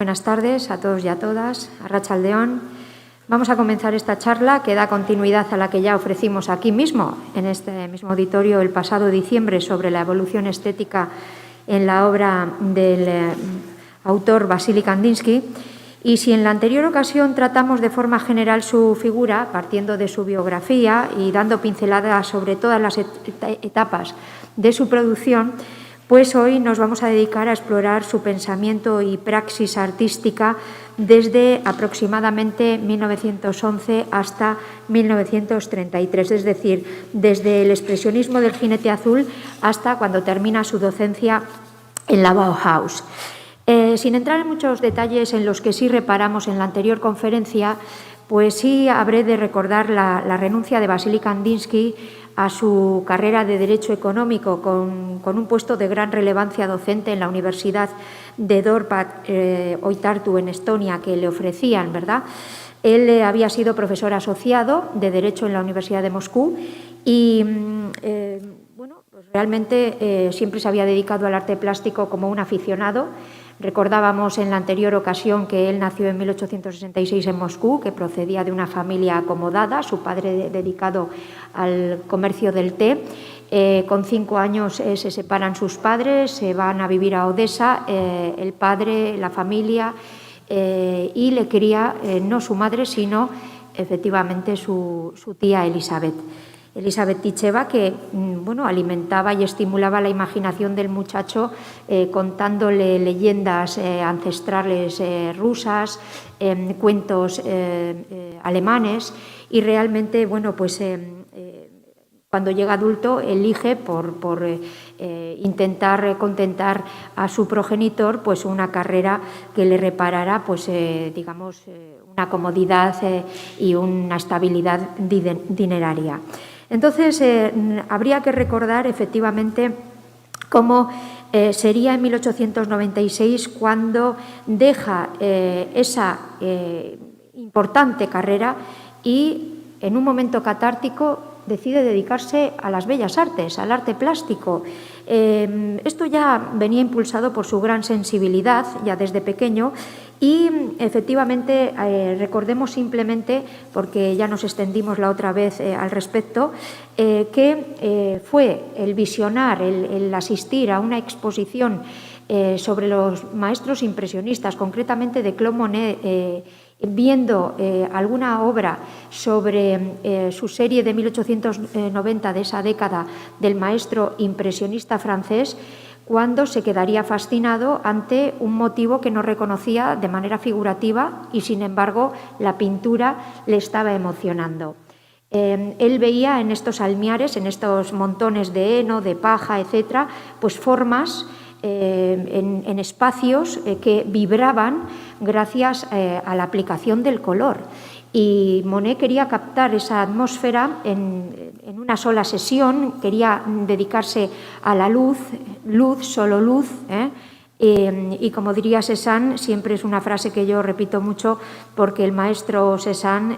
Buenas tardes a todos y a todas. Arratsaldeon. Vamos a comenzar esta charla que da continuidad a la que ya ofrecimos aquí mismo, en este mismo auditorio, el pasado diciembre, sobre la evolución estética en la obra del autor Vasily Kandinsky. Y si en la anterior ocasión tratamos de forma general su figura, partiendo de su biografía y dando pinceladas sobre todas las etapas de su producción, pues hoy nos vamos a dedicar a explorar su pensamiento y praxis artística desde aproximadamente 1911 hasta 1933, es decir, desde el expresionismo del jinete azul hasta cuando termina su docencia en la Bauhaus. Sin entrar en muchos detalles en los que sí reparamos en la anterior conferencia, pues sí habré de recordar la renuncia de Vasily Kandinsky a su carrera de Derecho Económico con un puesto de gran relevancia docente en la Universidad de Dorpat-Oitartu en Estonia que le ofrecían, ¿verdad? Él había sido profesor asociado de Derecho en la Universidad de Moscú y pues realmente siempre se había dedicado al arte plástico como un aficionado. Recordábamos en la anterior ocasión que él nació en 1866 en Moscú, que procedía de una familia acomodada, su padre dedicado al comercio del té. Con 5 años se separan sus padres, se van a vivir a Odessa, el padre, la familia, y le cría no su madre, sino efectivamente su tía Elizabeth Ticheva, que alimentaba y estimulaba la imaginación del muchacho contándole leyendas ancestrales rusas, cuentos alemanes, y realmente, cuando llega adulto elige por intentar contentar a su progenitor, pues una carrera que le reparara, una comodidad y una estabilidad dineraria. Entonces, habría que recordar efectivamente cómo sería en 1896 cuando deja esa importante carrera y, en un momento catártico, decide dedicarse a las bellas artes, al arte plástico. Esto ya venía impulsado por su gran sensibilidad, ya desde pequeño, y efectivamente recordemos simplemente, porque ya nos extendimos la otra vez al respecto, que fue el visionar, el asistir a una exposición sobre los maestros impresionistas, concretamente de Claude Monet, viendo alguna obra sobre su serie de 1890, de esa década, del maestro impresionista francés, cuando se quedaría fascinado ante un motivo que no reconocía de manera figurativa y, sin embargo, la pintura le estaba emocionando. Él veía en estos almiares, en estos montones de heno, de paja, etcétera, pues formas en espacios que vibraban gracias a la aplicación del color. Y Monet quería captar esa atmósfera en una sola sesión, quería dedicarse a la luz, solo luz, y como diría Cézanne, siempre es una frase que yo repito mucho porque el maestro Cézanne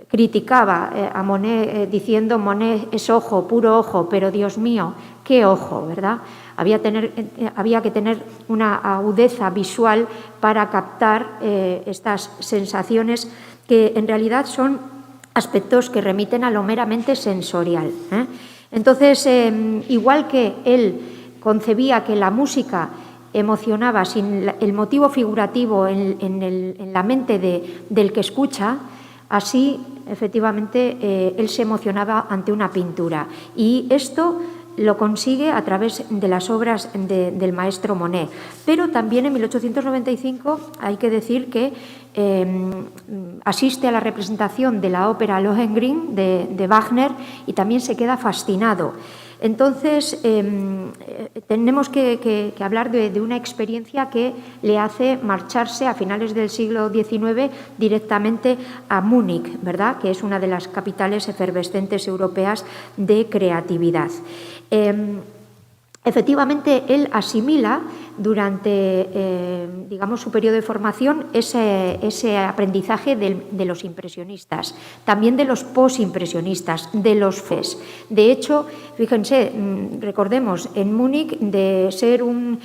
criticaba a Monet diciendo: Monet es ojo, puro ojo, pero Dios mío, qué ojo, ¿verdad? Había que tener una agudeza visual para captar estas sensaciones que en realidad son aspectos que remiten a lo meramente sensorial. Entonces, igual que él concebía que la música emocionaba sin el motivo figurativo en la mente del que escucha, así efectivamente él se emocionaba ante una pintura. Y esto lo consigue a través de las obras del maestro Monet. Pero también en 1895 hay que decir que asiste a la representación de la ópera Lohengrin de Wagner y también se queda fascinado. Entonces, tenemos que hablar de una experiencia que le hace marcharse a finales del siglo XIX directamente a Múnich, ¿verdad?, que es una de las capitales efervescentes europeas de creatividad. Efectivamente, él asimila durante, digamos, su periodo de formación ese aprendizaje de los impresionistas, también de los posimpresionistas, de los FES. De hecho, fíjense, recordemos, en Múnich, de ser un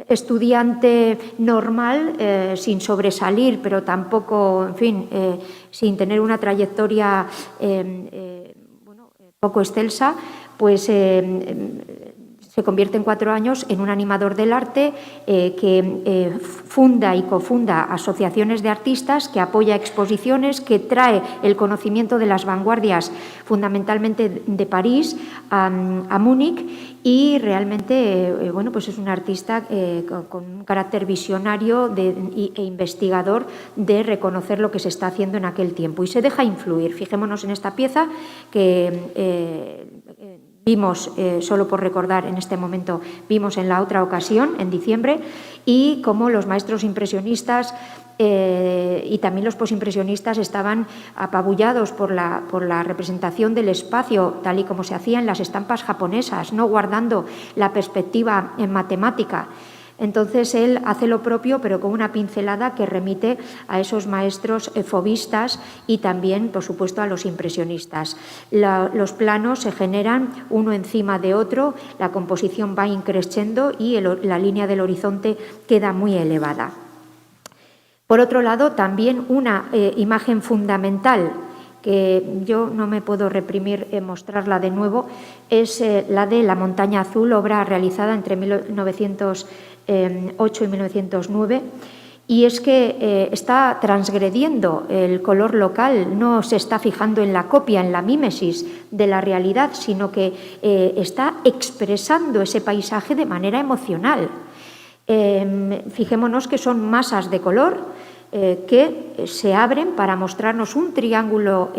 estudiante normal, sin sobresalir, pero tampoco, en fin, sin tener una trayectoria poco excelsa, pues se convierte en 4 años en un animador del arte que funda y cofunda asociaciones de artistas, que apoya exposiciones, que trae el conocimiento de las vanguardias, fundamentalmente de París, a Múnich, y realmente bueno, pues es un artista con un carácter visionario e investigador de reconocer lo que se está haciendo en aquel tiempo y se deja influir. Fijémonos en esta pieza que vimos, solo por recordar en este momento, vimos en la otra ocasión, en diciembre, y cómo los maestros impresionistas y también los posimpresionistas estaban apabullados por la representación del espacio, tal y como se hacía en las estampas japonesas, no guardando la perspectiva en matemática. Entonces él hace lo propio, pero con una pincelada que remite a esos maestros fauvistas y también, por supuesto, a los impresionistas. Los planos se generan uno encima de otro, la composición va increciendo y la línea del horizonte queda muy elevada. Por otro lado, también una imagen fundamental que yo no me puedo reprimir en mostrarla de nuevo, es la de La montaña azul, obra realizada entre 1908 y 1909, y es que está transgrediendo el color local, no se está fijando en la copia, en la mímesis de la realidad, sino que está expresando ese paisaje de manera emocional. Fijémonos que son masas de color que se abren para mostrarnos un triángulo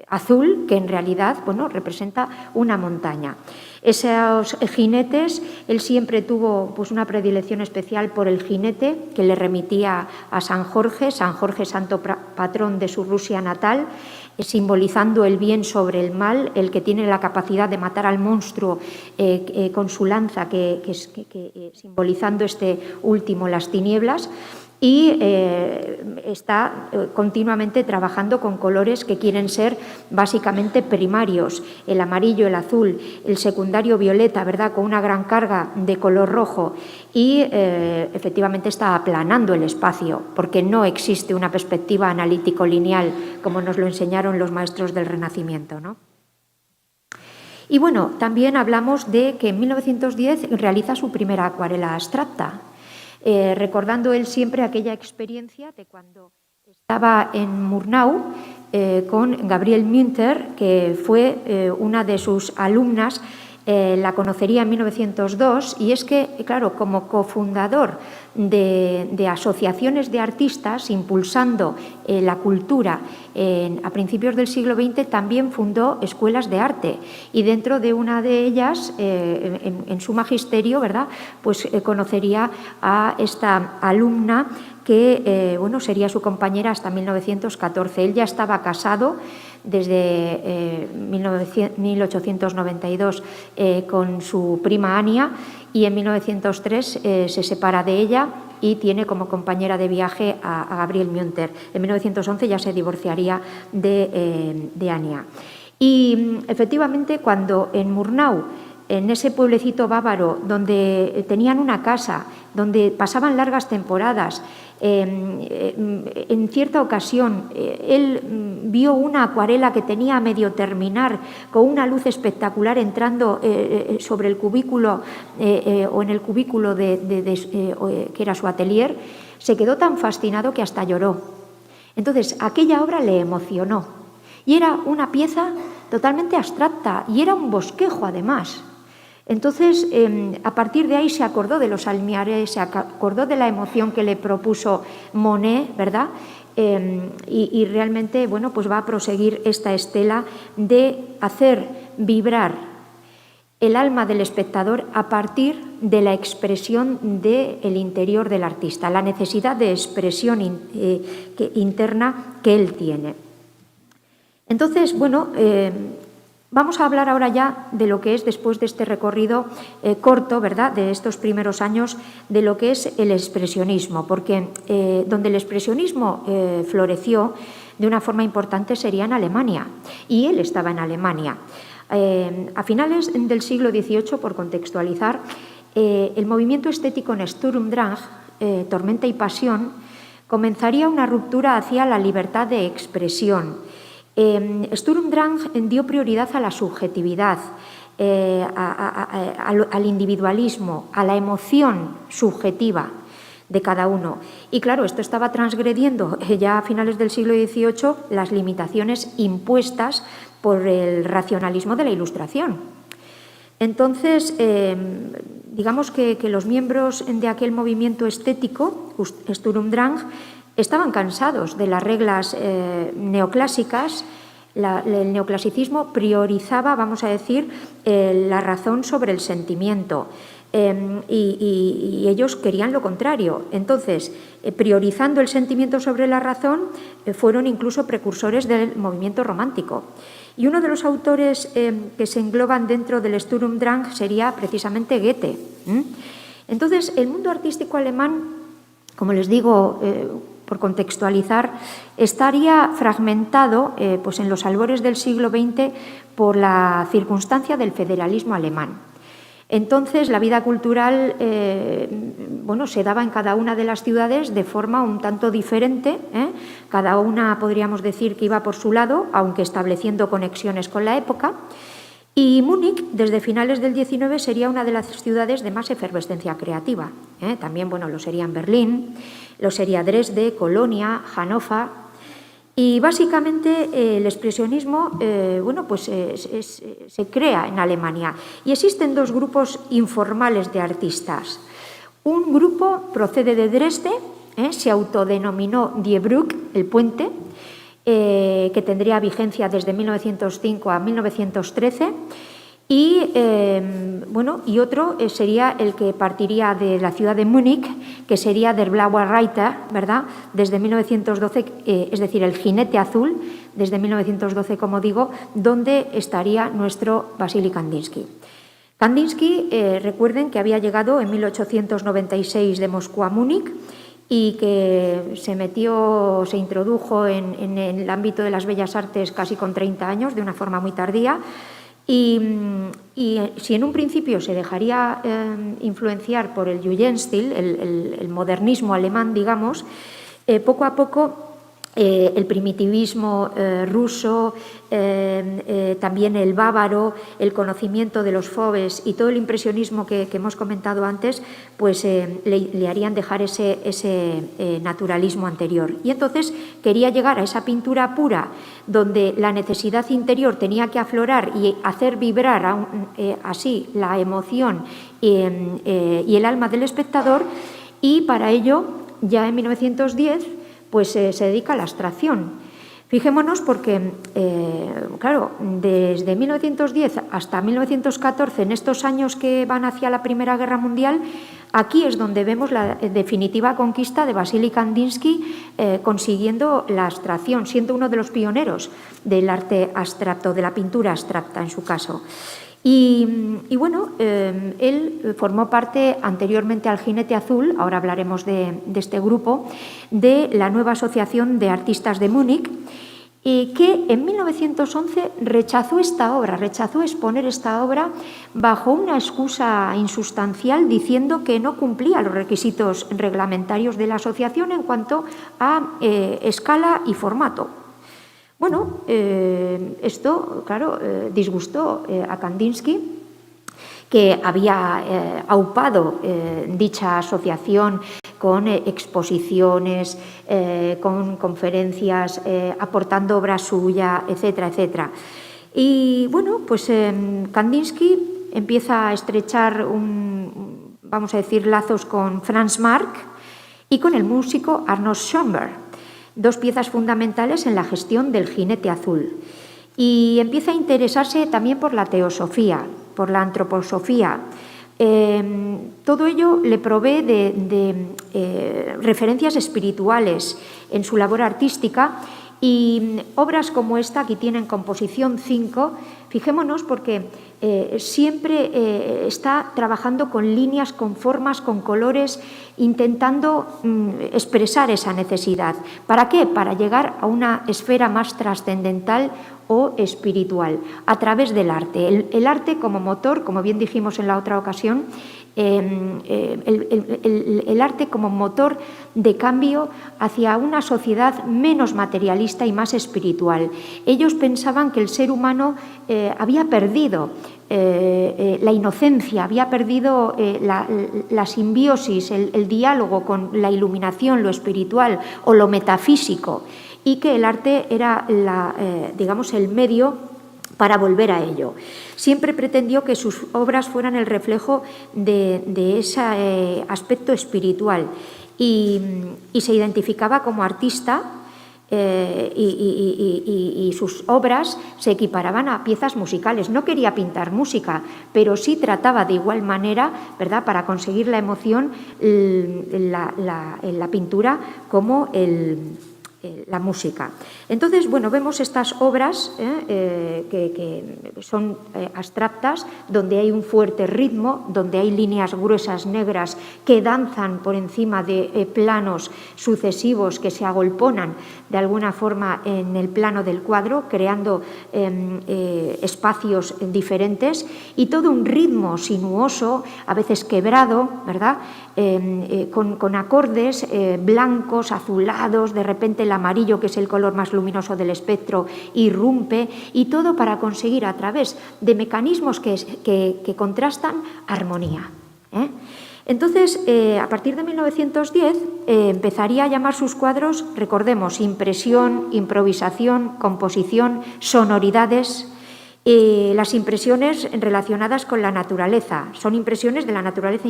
azul que en realidad, bueno, representa una montaña. Esos jinetes, él siempre tuvo pues una predilección especial por el jinete que le remitía a San Jorge santo patrón de su Rusia natal, simbolizando el bien sobre el mal, el que tiene la capacidad de matar al monstruo con su lanza, simbolizando este último, las tinieblas. Y está continuamente trabajando con colores que quieren ser básicamente primarios, el amarillo, el azul, el secundario violeta, ¿verdad?, con una gran carga de color rojo, y efectivamente está aplanando el espacio, porque no existe una perspectiva analítico-lineal como nos lo enseñaron los maestros del Renacimiento, ¿no? Y bueno, también hablamos de que en 1910 realiza su primera acuarela abstracta, recordando él siempre aquella experiencia de cuando estaba en Murnau con Gabriel Münter, que fue una de sus alumnas. La conocería en 1902, y es que, claro, como cofundador de asociaciones de artistas impulsando la cultura a principios del siglo XX, también fundó escuelas de arte, y dentro de una de ellas, en su magisterio, ¿verdad?, pues conocería a esta alumna que bueno, sería su compañera hasta 1914. Él ya estaba casado desde 1892 con su prima Ania, y en 1903 se separa de ella y tiene como compañera de viaje a Gabriel Münter. En 1911 ya se divorciaría de Ania. Y efectivamente, cuando en Murnau, en ese pueblecito bávaro donde tenían una casa, donde pasaban largas temporadas, en cierta ocasión él vio una acuarela que tenía a medio terminar, con una luz espectacular entrando sobre el cubículo o en el cubículo que era su atelier, se quedó tan fascinado que hasta lloró. Entonces aquella obra le emocionó, y era una pieza totalmente abstracta, y era un bosquejo además. Entonces, a partir de ahí se acordó de los almiares, se acordó de la emoción que le propuso Monet, ¿verdad? Y realmente, bueno, pues va a proseguir esta estela de hacer vibrar el alma del espectador a partir de la expresión del interior del artista, la necesidad de expresión interna que él tiene. Entonces, bueno, Vamos a hablar ahora ya de lo que es, después de este recorrido corto, ¿verdad?, de estos primeros años, de lo que es el expresionismo, porque donde el expresionismo floreció de una forma importante sería en Alemania, y él estaba en Alemania. A finales del siglo XVIII, por contextualizar, el movimiento estético en Sturm und Drang, Tormenta y Pasión, comenzaría una ruptura hacia la libertad de expresión. Sturm und Drang dio prioridad a la subjetividad, al individualismo, a la emoción subjetiva de cada uno. Y claro, esto estaba transgrediendo ya a finales del siglo XVIII las limitaciones impuestas por el racionalismo de la Ilustración. Entonces, digamos que los miembros de aquel movimiento estético, Sturm und Drang, estaban cansados de las reglas neoclásicas. El neoclasicismo priorizaba, vamos a decir, la razón sobre el sentimiento. Y ellos querían lo contrario. Entonces, priorizando el sentimiento sobre la razón, fueron incluso precursores del movimiento romántico. Y uno de los autores que se engloban dentro del Sturm und Drang sería precisamente Goethe. Entonces, el mundo artístico alemán, como les digo, por contextualizar, estaría fragmentado pues en los albores del siglo XX por la circunstancia del federalismo alemán. Entonces, la vida cultural se daba en cada una de las ciudades de forma un tanto diferente. Cada una, podríamos decir, que iba por su lado, aunque estableciendo conexiones con la época. Y Múnich, desde finales del XIX, sería una de las ciudades de más efervescencia creativa. También, lo serían Berlín, lo sería Dresde, Colonia, Hannover. Y básicamente el expresionismo se crea en Alemania y existen dos grupos informales de artistas. Un grupo procede de Dresde, se autodenominó Die Brücke, el puente, que tendría vigencia desde 1905 a 1913. Y otro sería el que partiría de la ciudad de Múnich, que sería Der Blaue Reiter, ¿verdad?, desde 1912, es decir, el jinete azul, desde 1912, como digo, donde estaría nuestro Vasily Kandinsky. Kandinsky, recuerden que había llegado en 1896 de Moscú a Múnich y que se introdujo en el ámbito de las bellas artes casi con 30 años, de una forma muy tardía. Y si en un principio se dejaría influenciar por el Jugendstil, el modernismo alemán, digamos, poco a poco el primitivismo ruso, también el bávaro, el conocimiento de los Fauves y todo el impresionismo que hemos comentado antes, pues le harían dejar ese naturalismo anterior. Y entonces quería llegar a esa pintura pura, donde la necesidad interior tenía que aflorar y hacer vibrar así la emoción y el alma del espectador, y para ello, ya en 1910, pues se dedica a la abstracción. Fijémonos porque, desde 1910 hasta 1914, en estos años que van hacia la Primera Guerra Mundial, aquí es donde vemos la definitiva conquista de Vasily Kandinsky, consiguiendo la abstracción, siendo uno de los pioneros del arte abstracto, de la pintura abstracta en su caso. Él formó parte anteriormente al Jinete Azul, ahora hablaremos de este grupo, de la nueva Asociación de Artistas de Múnich, que en 1911 rechazó exponer esta obra bajo una excusa insustancial, diciendo que no cumplía los requisitos reglamentarios de la asociación en cuanto a escala y formato. Esto, disgustó a Kandinsky, que había aupado dicha asociación con exposiciones, con conferencias, aportando obra suya, etcétera, etcétera. Y Kandinsky empieza a estrechar lazos con Franz Marc y con el músico Arnold Schoenberg, dos piezas fundamentales en la gestión del Jinete Azul. Y empieza a interesarse también por la teosofía, por la antroposofía. Todo ello le provee de referencias espirituales en su labor artística, Y obras como esta, aquí tienen composición 5, fijémonos porque siempre está trabajando con líneas, con formas, con colores, intentando expresar esa necesidad. ¿Para qué? Para llegar a una esfera más trascendental o espiritual, a través del arte. El arte como motor, como bien dijimos en la otra ocasión, el arte como motor de cambio hacia una sociedad menos materialista y más espiritual. Ellos pensaban que el ser humano había perdido la inocencia, había perdido la simbiosis, el diálogo con la iluminación, lo espiritual o lo metafísico, y que el arte era digamos, el medio para volver a ello. Siempre pretendió que sus obras fueran el reflejo de ese aspecto espiritual y se identificaba como artista y sus obras se equiparaban a piezas musicales. No quería pintar música, pero sí trataba de igual manera, ¿verdad?, para conseguir la emoción, la pintura como la música. Entonces, bueno, vemos estas obras que son abstractas, donde hay un fuerte ritmo, donde hay líneas gruesas negras que danzan por encima de planos sucesivos que se agolponan de alguna forma en el plano del cuadro, creando espacios diferentes, y todo un ritmo sinuoso, a veces quebrado, ¿verdad?, con acordes blancos, azulados, de repente el amarillo, que es el color más luminoso del espectro, irrumpe, y todo para conseguir, a través de mecanismos que contrastan, armonía. Entonces, a partir de 1910, empezaría a llamar sus cuadros, recordemos, impresión, improvisación, composición, sonoridades. Las impresiones relacionadas con la naturaleza son impresiones de la naturaleza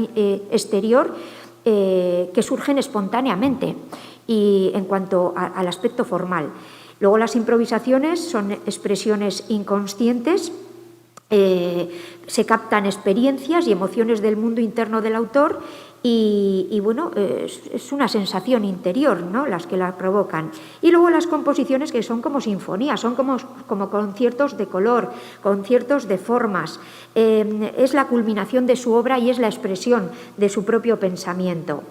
exterior que surgen espontáneamente y en cuanto al aspecto formal. Luego, las improvisaciones son expresiones inconscientes. Se captan experiencias y emociones del mundo interno del autor y bueno, es una sensación interior, ¿no?, las que la provocan. Y luego las composiciones, que son como sinfonías, son como conciertos de color, conciertos de formas. Es la culminación de su obra y es la expresión de su propio pensamiento.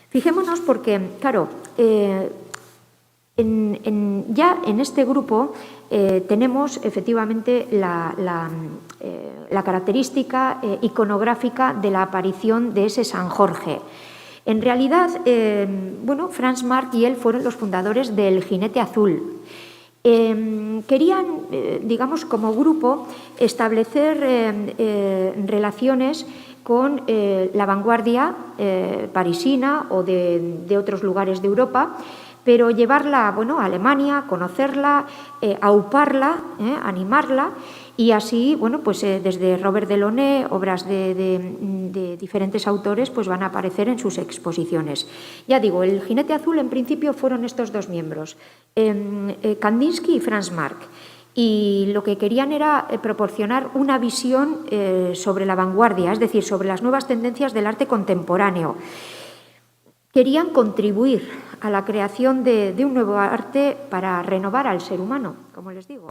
Fijémonos porque, claro, ya en este grupo tenemos efectivamente la característica iconográfica de la aparición de ese San Jorge. En realidad, bueno, Franz Marc y él fueron los fundadores del Jinete Azul. Querían, digamos, como grupo, establecer relaciones con la vanguardia parisina o de otros lugares de Europa, pero llevarla, bueno, a Alemania, conocerla, auparla, animarla, y así, bueno, pues desde Robert Delaunay, obras de diferentes autores, pues van a aparecer en sus exposiciones. Ya digo, el Jinete Azul en principio fueron estos dos miembros, Kandinsky y Franz Marc, y lo que querían era proporcionar una visión sobre la vanguardia, es decir, sobre las nuevas tendencias del arte contemporáneo. Querían contribuir a la creación de un nuevo arte para renovar al ser humano, como les digo.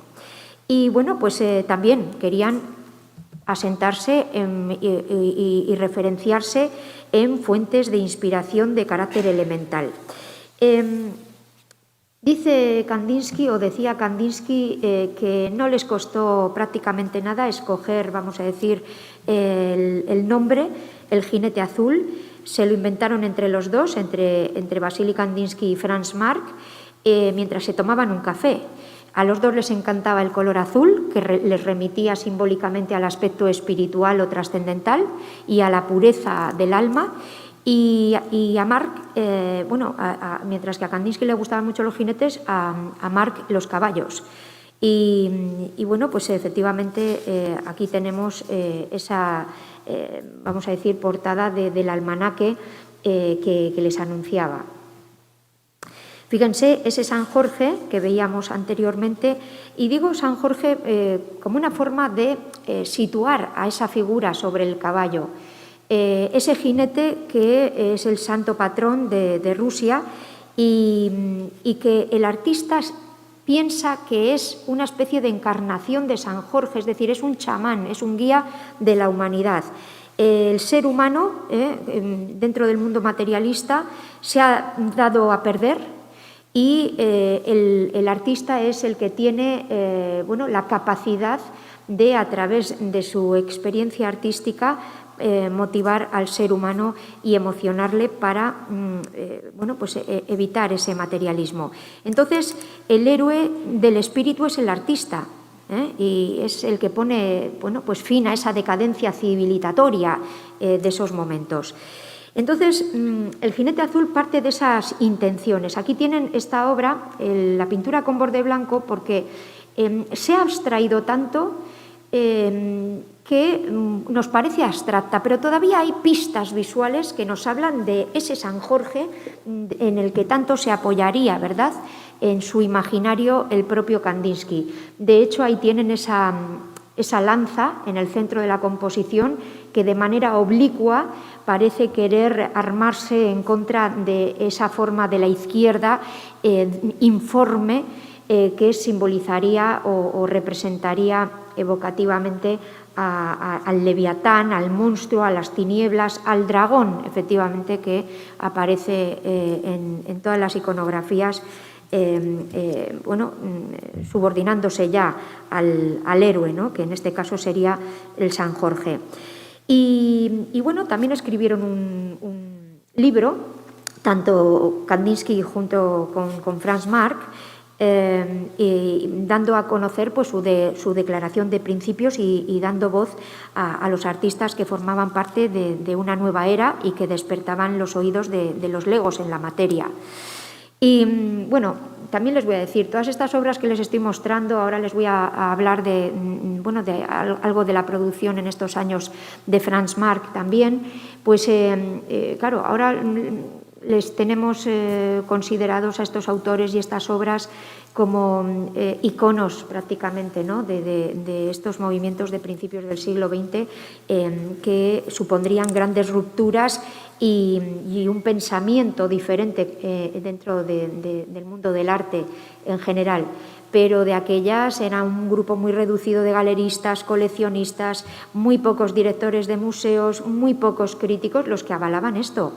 Y bueno, pues también querían asentarse y referenciarse en fuentes de inspiración de carácter elemental. Dice Kandinsky, o decía Kandinsky, que no les costó prácticamente nada escoger, vamos a decir, el nombre, el Jinete Azul. Se lo inventaron entre los dos, entre Vasily Kandinsky y Franz Marc, mientras se tomaban un café. A los dos les encantaba el color azul, que les remitía simbólicamente al aspecto espiritual o trascendental y a la pureza del alma. Y a Marc, bueno, mientras que a Kandinsky le gustaban mucho los jinetes, a Marc los caballos. Y bueno, pues efectivamente aquí tenemos esa, vamos a decir, portada del almanaque que les anunciaba. Fíjense, ese San Jorge que veíamos anteriormente, y digo San Jorge como una forma de situar a esa figura sobre el caballo. Ese jinete que es el santo patrón de Rusia y que el artista piensa que es una especie de encarnación de San Jorge, es decir, es un chamán, es un guía de la humanidad. El ser humano, dentro del mundo materialista, se ha dado a perder y el artista es el que tiene la capacidad de, a través de su experiencia artística, motivar al ser humano y emocionarle para evitar ese materialismo. Entonces, el héroe del espíritu es el artista, y es el que pone fin a esa decadencia civilizatoria de esos momentos. Entonces, el jinete azul parte de esas intenciones. Aquí tienen esta obra, la pintura con borde blanco, porque se ha abstraído tanto que nos parece abstracta, pero todavía hay pistas visuales que nos hablan de ese San Jorge en el que tanto se apoyaría, ¿verdad?, en su imaginario el propio Kandinsky. De hecho, ahí tienen esa lanza en el centro de la composición que de manera oblicua parece querer armarse en contra de esa forma de la izquierda informe que simbolizaría o representaría evocativamente al leviatán, al monstruo, a las tinieblas, al dragón, efectivamente, que aparece en todas las iconografías, subordinándose ya al héroe, ¿no?, que en este caso sería el San Jorge. Y también escribieron un libro, tanto Kandinsky junto con Franz Marc, dando a conocer su declaración de principios y dando voz a los artistas que formaban parte de una nueva era y que despertaban los oídos de los legos en la materia. Y también les voy a decir, todas estas obras que les estoy mostrando, ahora les voy a hablar de algo de la producción en estos años de Franz Marc también, claro, ahora les tenemos considerados a estos autores y estas obras como iconos prácticamente, ¿no?, de estos movimientos de principios del siglo XX que supondrían grandes rupturas y un pensamiento diferente dentro del mundo del arte en general. Pero de aquellas era un grupo muy reducido de galeristas, coleccionistas, muy pocos directores de museos, muy pocos críticos los que avalaban esto.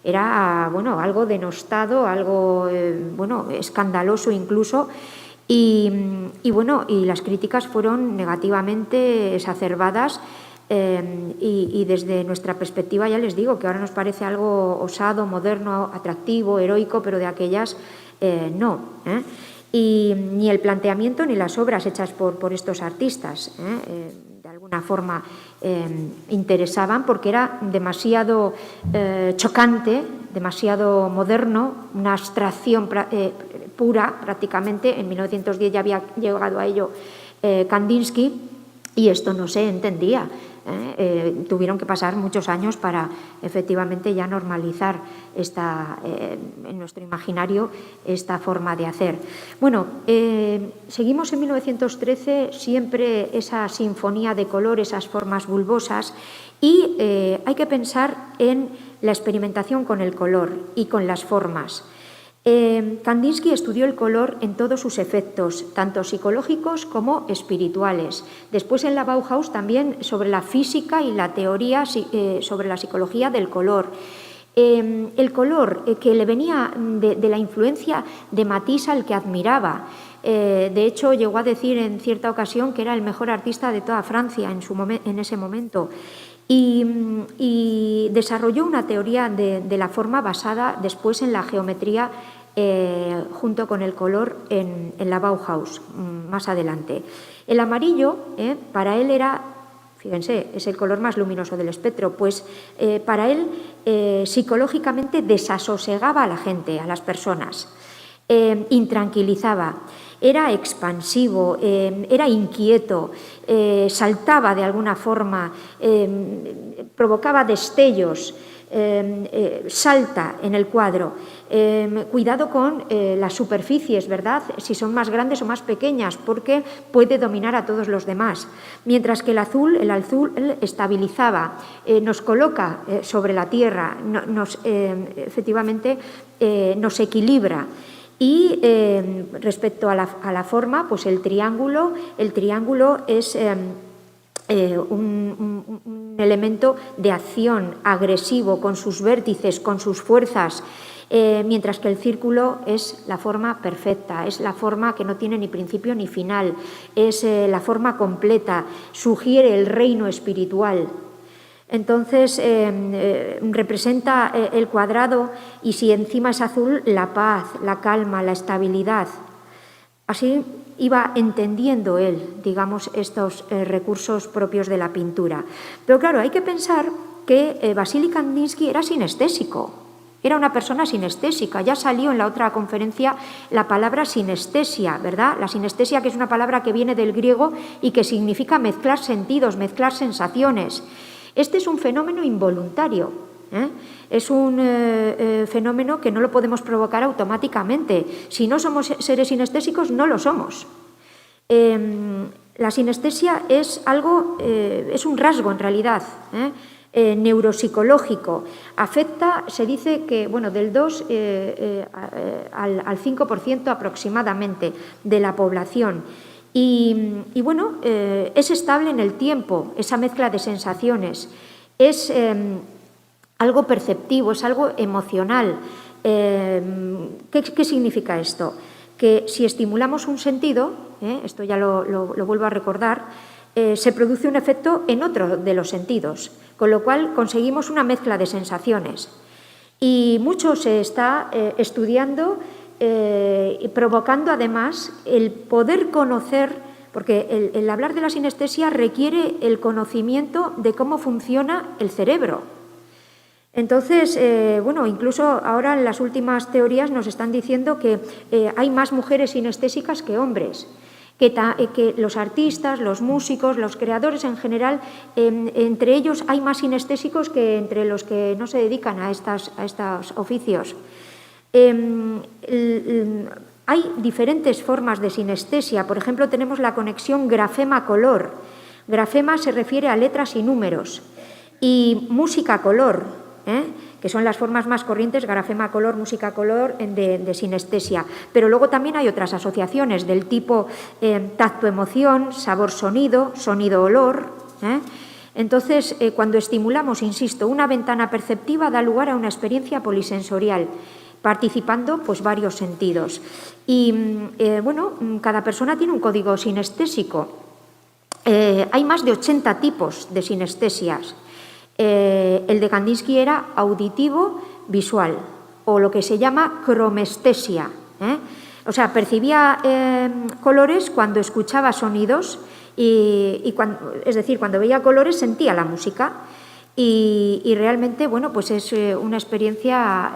Era algo denostado, algo escandaloso incluso, y las críticas fueron negativamente exacerbadas, y desde nuestra perspectiva ya les digo que ahora nos parece algo osado, moderno, atractivo, heroico, pero de aquellas no. Y ni el planteamiento ni las obras hechas por estos artistas de alguna forma interesaban, porque era demasiado chocante, demasiado moderno, una abstracción pura prácticamente. En 1910 ya había llegado a ello Kandinsky y esto no se entendía. Tuvieron que pasar muchos años para efectivamente ya normalizar en nuestro imaginario esta forma de hacer. Seguimos en 1913, siempre esa sinfonía de color, esas formas bulbosas, y hay que pensar en la experimentación con el color y con las formas. Kandinsky estudió el color en todos sus efectos, tanto psicológicos como espirituales. Después en la Bauhaus también sobre la física y la teoría sobre la psicología del color. El color que le venía de la influencia de Matisse, al que admiraba. De hecho, llegó a decir en cierta ocasión que era el mejor artista de toda Francia en ese momento. Y desarrolló una teoría de la forma basada después en la geometría junto con el color en la Bauhaus, más adelante. El amarillo para él era, fíjense, es el color más luminoso del espectro, pues para él psicológicamente desasosegaba a la gente, a las personas, intranquilizaba. Era expansivo, era inquieto, saltaba de alguna forma, provocaba destellos, salta en el cuadro. Cuidado con las superficies, ¿verdad?, si son más grandes o más pequeñas, porque puede dominar a todos los demás. Mientras que el azul estabilizaba, nos coloca sobre la tierra, efectivamente nos equilibra. Y respecto a la forma, pues el triángulo es un elemento de acción agresivo con sus vértices, con sus fuerzas, mientras que el círculo es la forma perfecta, es la forma que no tiene ni principio ni final, es la forma completa, sugiere el reino espiritual. Entonces, representa el cuadrado y si encima es azul, la paz, la calma, la estabilidad. Así iba entendiendo él, digamos, estos recursos propios de la pintura. Pero claro, hay que pensar que Vasily Kandinsky era sinestésico, era una persona sinestésica. Ya salió en la otra conferencia la palabra sinestesia, ¿verdad? La sinestesia, que es una palabra que viene del griego y que significa mezclar sentidos, mezclar sensaciones. Este es un fenómeno involuntario, es un fenómeno que no lo podemos provocar automáticamente. Si no somos seres sinestésicos, no lo somos. La sinestesia es es un rasgo en realidad, neuropsicológico. Afecta, se dice que del 2 al 5% aproximadamente de la población. Y es estable en el tiempo, esa mezcla de sensaciones. Es algo perceptivo, es algo emocional. ¿Qué significa esto? Que si estimulamos un sentido, esto ya lo vuelvo a recordar, se produce un efecto en otro de los sentidos, con lo cual conseguimos una mezcla de sensaciones. Y mucho se está estudiando y provocando además el poder conocer, porque el hablar de la sinestesia requiere el conocimiento de cómo funciona el cerebro. Entonces, incluso ahora en las últimas teorías nos están diciendo que hay más mujeres sinestésicas que hombres, que los artistas, los músicos, los creadores en general, entre ellos hay más sinestésicos que entre los que no se dedican a estos oficios. Hay diferentes formas de sinestesia. Por ejemplo, tenemos la conexión grafema-color. Grafema se refiere a letras y números. Y música-color, que son las formas más corrientes, grafema-color, música-color, de sinestesia. Pero luego también hay otras asociaciones del tipo tacto-emoción, sabor-sonido, sonido-olor. Entonces, cuando estimulamos, insisto, una ventana perceptiva da lugar a una experiencia polisensorial, participando varios sentidos. Y cada persona tiene un código sinestésico. Hay más de 80 tipos de sinestesias. El de Kandinsky era auditivo visual, o lo que se llama cromestesia. O sea, percibía colores cuando escuchaba sonidos es decir, cuando veía colores sentía la música. Y realmente, es una experiencia,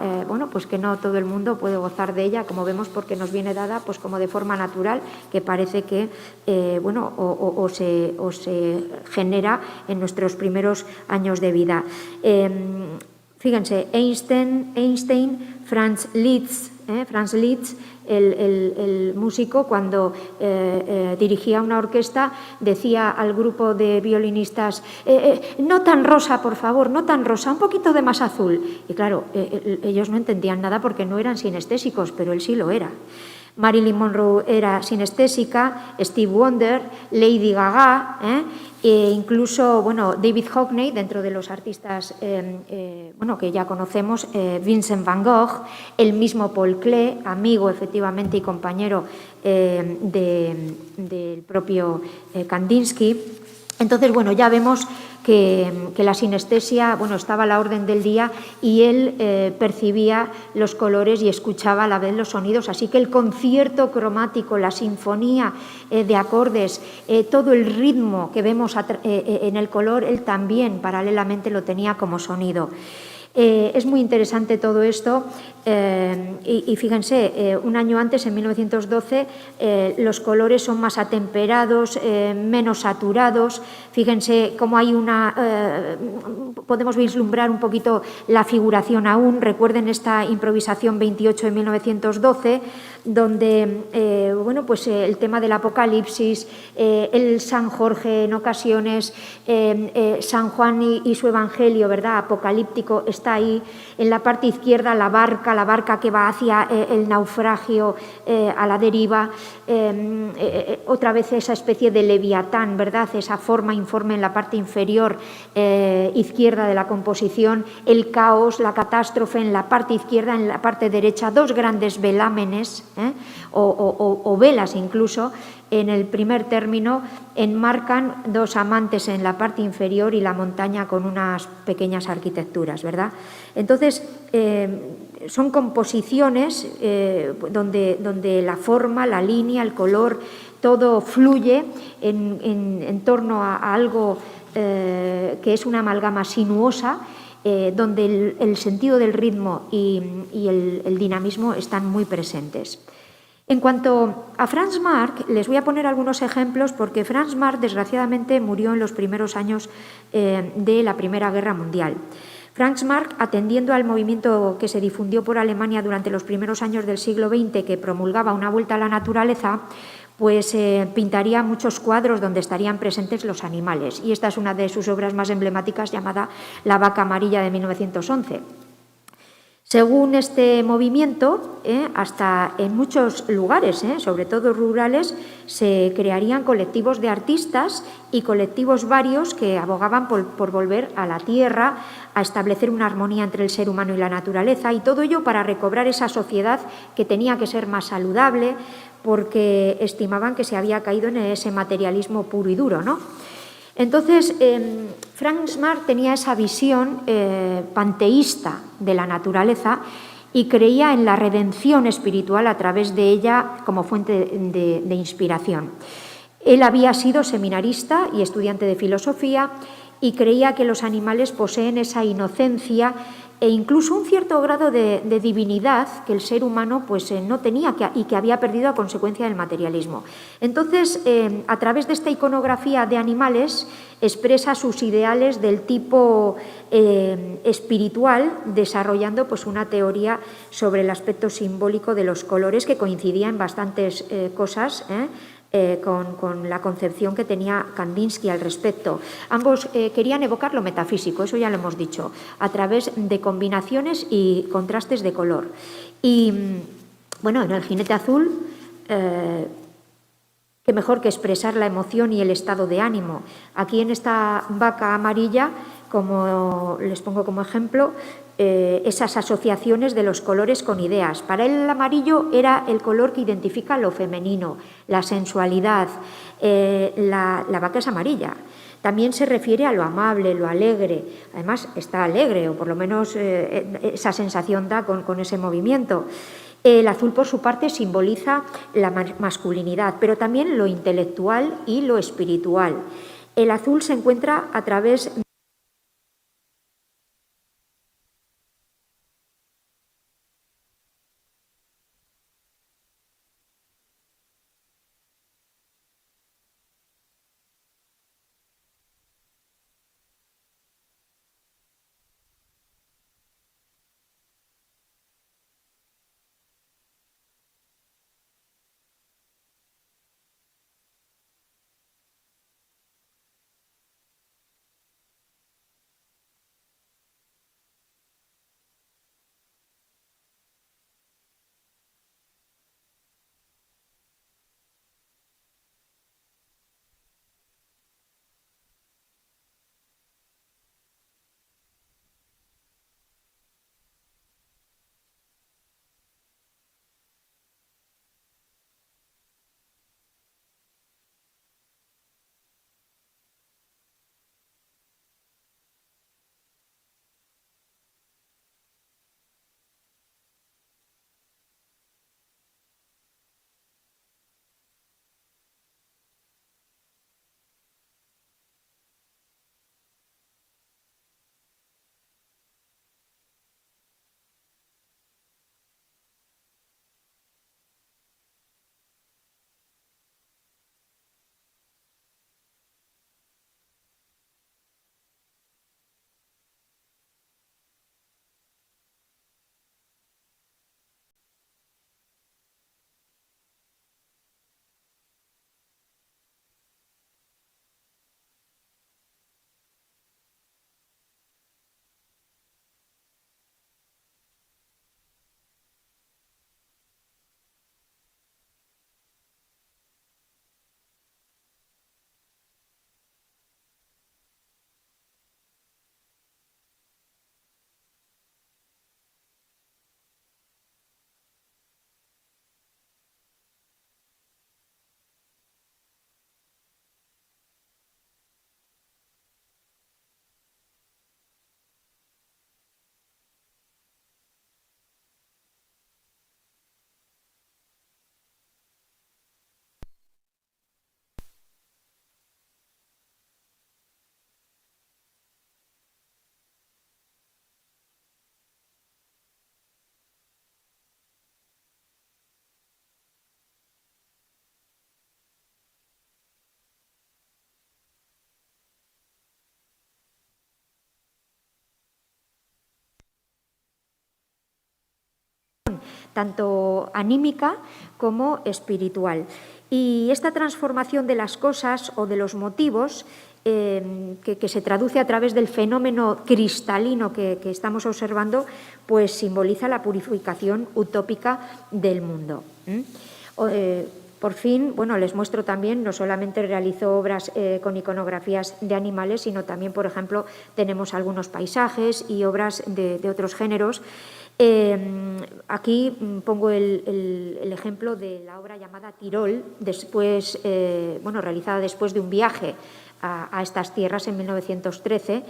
que no todo el mundo puede gozar de ella, como vemos, porque nos viene dada, como de forma natural, que parece que, se genera en nuestros primeros años de vida. Fíjense, Einstein, Franz Liszt, el músico, cuando dirigía una orquesta, decía al grupo de violinistas, no tan rosa, por favor, no tan rosa, un poquito de más azul. Y claro, ellos no entendían nada porque no eran sinestésicos, pero él sí lo era. Marilyn Monroe era sinestésica, Steve Wonder, Lady Gaga, e incluso David Hockney, dentro de los artistas que ya conocemos, Vincent van Gogh, el mismo Paul Klee, amigo efectivamente y compañero del propio Kandinsky. Entonces, ya vemos que la sinestesia estaba a la orden del día y él percibía los colores y escuchaba a la vez los sonidos. Así que el concierto cromático, la sinfonía de acordes, todo el ritmo que vemos en el color, él también paralelamente lo tenía como sonido. Es muy interesante todo esto y fíjense, un año antes, en 1912, los colores son más atemperados, menos saturados. Fíjense cómo hay podemos vislumbrar un poquito la figuración aún. Recuerden esta improvisación 28 de 1912, donde el tema del Apocalipsis, el San Jorge en ocasiones, San Juan y su Evangelio, ¿verdad?, apocalíptico, está ahí. En la parte izquierda la barca, barca, la barca que va hacia el naufragio, a la deriva, otra vez esa especie de leviatán, ¿verdad? Esa forma informe en la parte inferior izquierda de la composición, el caos, la catástrofe en la parte izquierda, en la parte derecha, dos grandes velámenes, o velas incluso. En el primer término enmarcan dos amantes en la parte inferior y la montaña con unas pequeñas arquitecturas, ¿verdad? Entonces, son composiciones donde la forma, la línea, el color, todo fluye en torno a algo que es una amalgama sinuosa, donde el sentido del ritmo y el dinamismo están muy presentes. En cuanto a Franz Marc, les voy a poner algunos ejemplos porque Franz Marc, desgraciadamente, murió en los primeros años de la Primera Guerra Mundial. Franz Marc, atendiendo al movimiento que se difundió por Alemania durante los primeros años del siglo XX, que promulgaba una vuelta a la naturaleza, pues pintaría muchos cuadros donde estarían presentes los animales. Y esta es una de sus obras más emblemáticas, llamada La vaca amarilla, de 1911. Según este movimiento, hasta en muchos lugares, sobre todo rurales, se crearían colectivos de artistas y colectivos varios que abogaban por volver a la tierra, a establecer una armonía entre el ser humano y la naturaleza, y todo ello para recobrar esa sociedad que tenía que ser más saludable, porque estimaban que se había caído en ese materialismo puro y duro, ¿no? Entonces, Franz Marc tenía esa visión panteísta de la naturaleza y creía en la redención espiritual a través de ella como fuente de inspiración. Él había sido seminarista y estudiante de filosofía y creía que los animales poseen esa inocencia e incluso un cierto grado de divinidad que el ser humano pues, no tenía y que había perdido a consecuencia del materialismo. Entonces, a través de esta iconografía de animales, expresa sus ideales del tipo espiritual, desarrollando pues, una teoría sobre el aspecto simbólico de los colores que coincidía en bastantes cosas, con la concepción que tenía Kandinsky al respecto. Ambos querían evocar lo metafísico, eso ya lo hemos dicho, a través de combinaciones y contrastes de color. Y, bueno, en el jinete azul, qué mejor que expresar la emoción y el estado de ánimo. Aquí en esta vaca amarilla, como les pongo como ejemplo, esas asociaciones de los colores con ideas. Para él el amarillo era el color que identifica lo femenino, la sensualidad. La vaca es amarilla. También se refiere a lo amable, lo alegre. Además está alegre, o por lo menos esa sensación da con ese movimiento. El azul, por su parte, simboliza la masculinidad, pero también lo intelectual y lo espiritual. El azul se encuentra a través transformación tanto anímica como espiritual. Y esta transformación de las cosas o de los motivos que se traduce a través del fenómeno cristalino que estamos observando, pues simboliza la purificación utópica del mundo. Por fin, bueno, les muestro también, no solamente realizó obras con iconografías de animales, sino también, por ejemplo, tenemos algunos paisajes y obras de otros géneros. Aquí pongo el ejemplo de la obra llamada Tirol, después, realizada después de un viaje a estas tierras en 1913,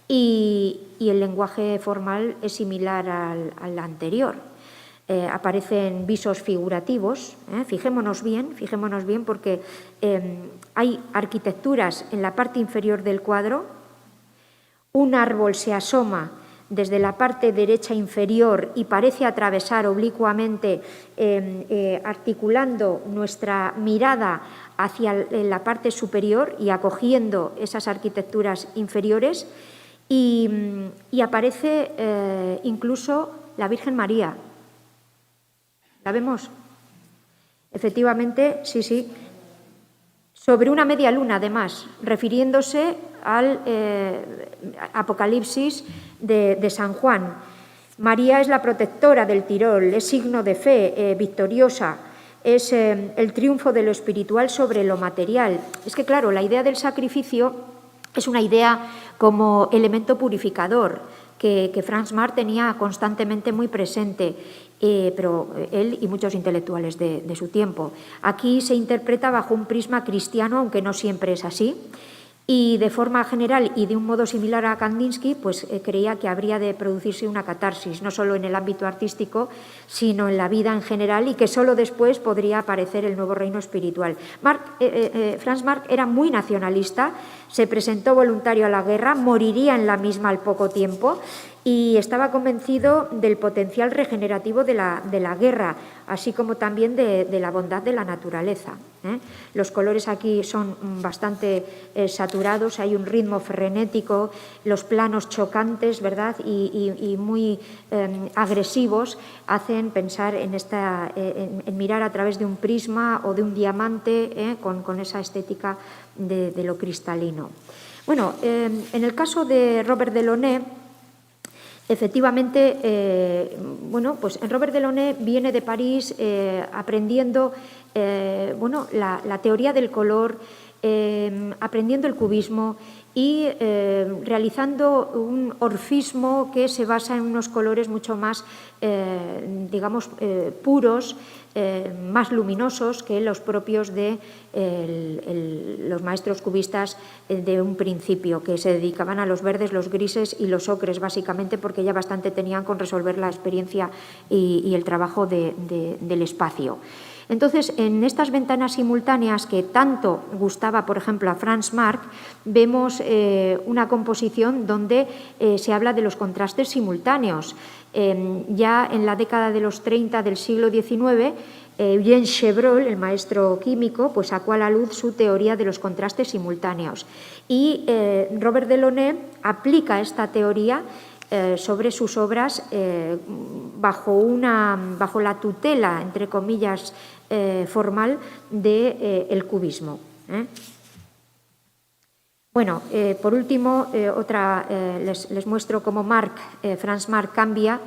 y el lenguaje formal es similar al anterior. Aparecen visos figurativos, fijémonos bien porque hay arquitecturas en la parte inferior del cuadro, un árbol se asoma desde la parte derecha inferior y parece atravesar oblicuamente, articulando nuestra mirada hacia la parte superior y acogiendo esas arquitecturas inferiores, y aparece incluso la Virgen María. ¿La vemos? Efectivamente, sí. Sobre una media luna, además, refiriéndose al Apocalipsis de San Juan. María es la protectora del Tirol, es signo de fe, victoriosa, es el triunfo de lo espiritual sobre lo material. Es que, claro, la idea del sacrificio es una idea como elemento purificador que Franz Marc tenía constantemente muy presente, pero él y muchos intelectuales de su tiempo. Aquí se interpreta bajo un prisma cristiano, aunque no siempre es así, y de forma general y de un modo similar a Kandinsky, pues creía que habría de producirse una catarsis, no solo en el ámbito artístico, sino en la vida en general, y que solo después podría aparecer el nuevo reino espiritual. Franz Marc era muy nacionalista, se presentó voluntario a la guerra, moriría en la misma al poco tiempo, y estaba convencido del potencial regenerativo de la guerra, así como también de la bondad de la naturaleza. Los colores aquí son bastante saturados, hay un ritmo frenético, los planos chocantes, ¿verdad? Y muy agresivos hacen pensar en mirar a través de un prisma o de un diamante, con esa estética de lo cristalino. Bueno, en el caso de Robert Delaunay, efectivamente, pues Robert Delaunay viene de París aprendiendo la teoría del color, aprendiendo el cubismo y realizando un orfismo que se basa en unos colores mucho más, puros, más luminosos que los propios de los maestros cubistas de un principio, que se dedicaban a los verdes, los grises y los ocres, básicamente porque ya bastante tenían con resolver la experiencia y el trabajo del espacio. Entonces, en estas ventanas simultáneas que tanto gustaba, por ejemplo, a Franz Marc, vemos una composición donde se habla de los contrastes simultáneos. Ya en la década de los 30 del siglo XIX, Eugène Chevreul, el maestro químico, pues sacó a la luz su teoría de los contrastes simultáneos. Y Robert Delaunay aplica esta teoría sobre sus obras bajo la tutela, entre comillas, formal del cubismo. Bueno, por último, les muestro cómo Franz Marc cambia,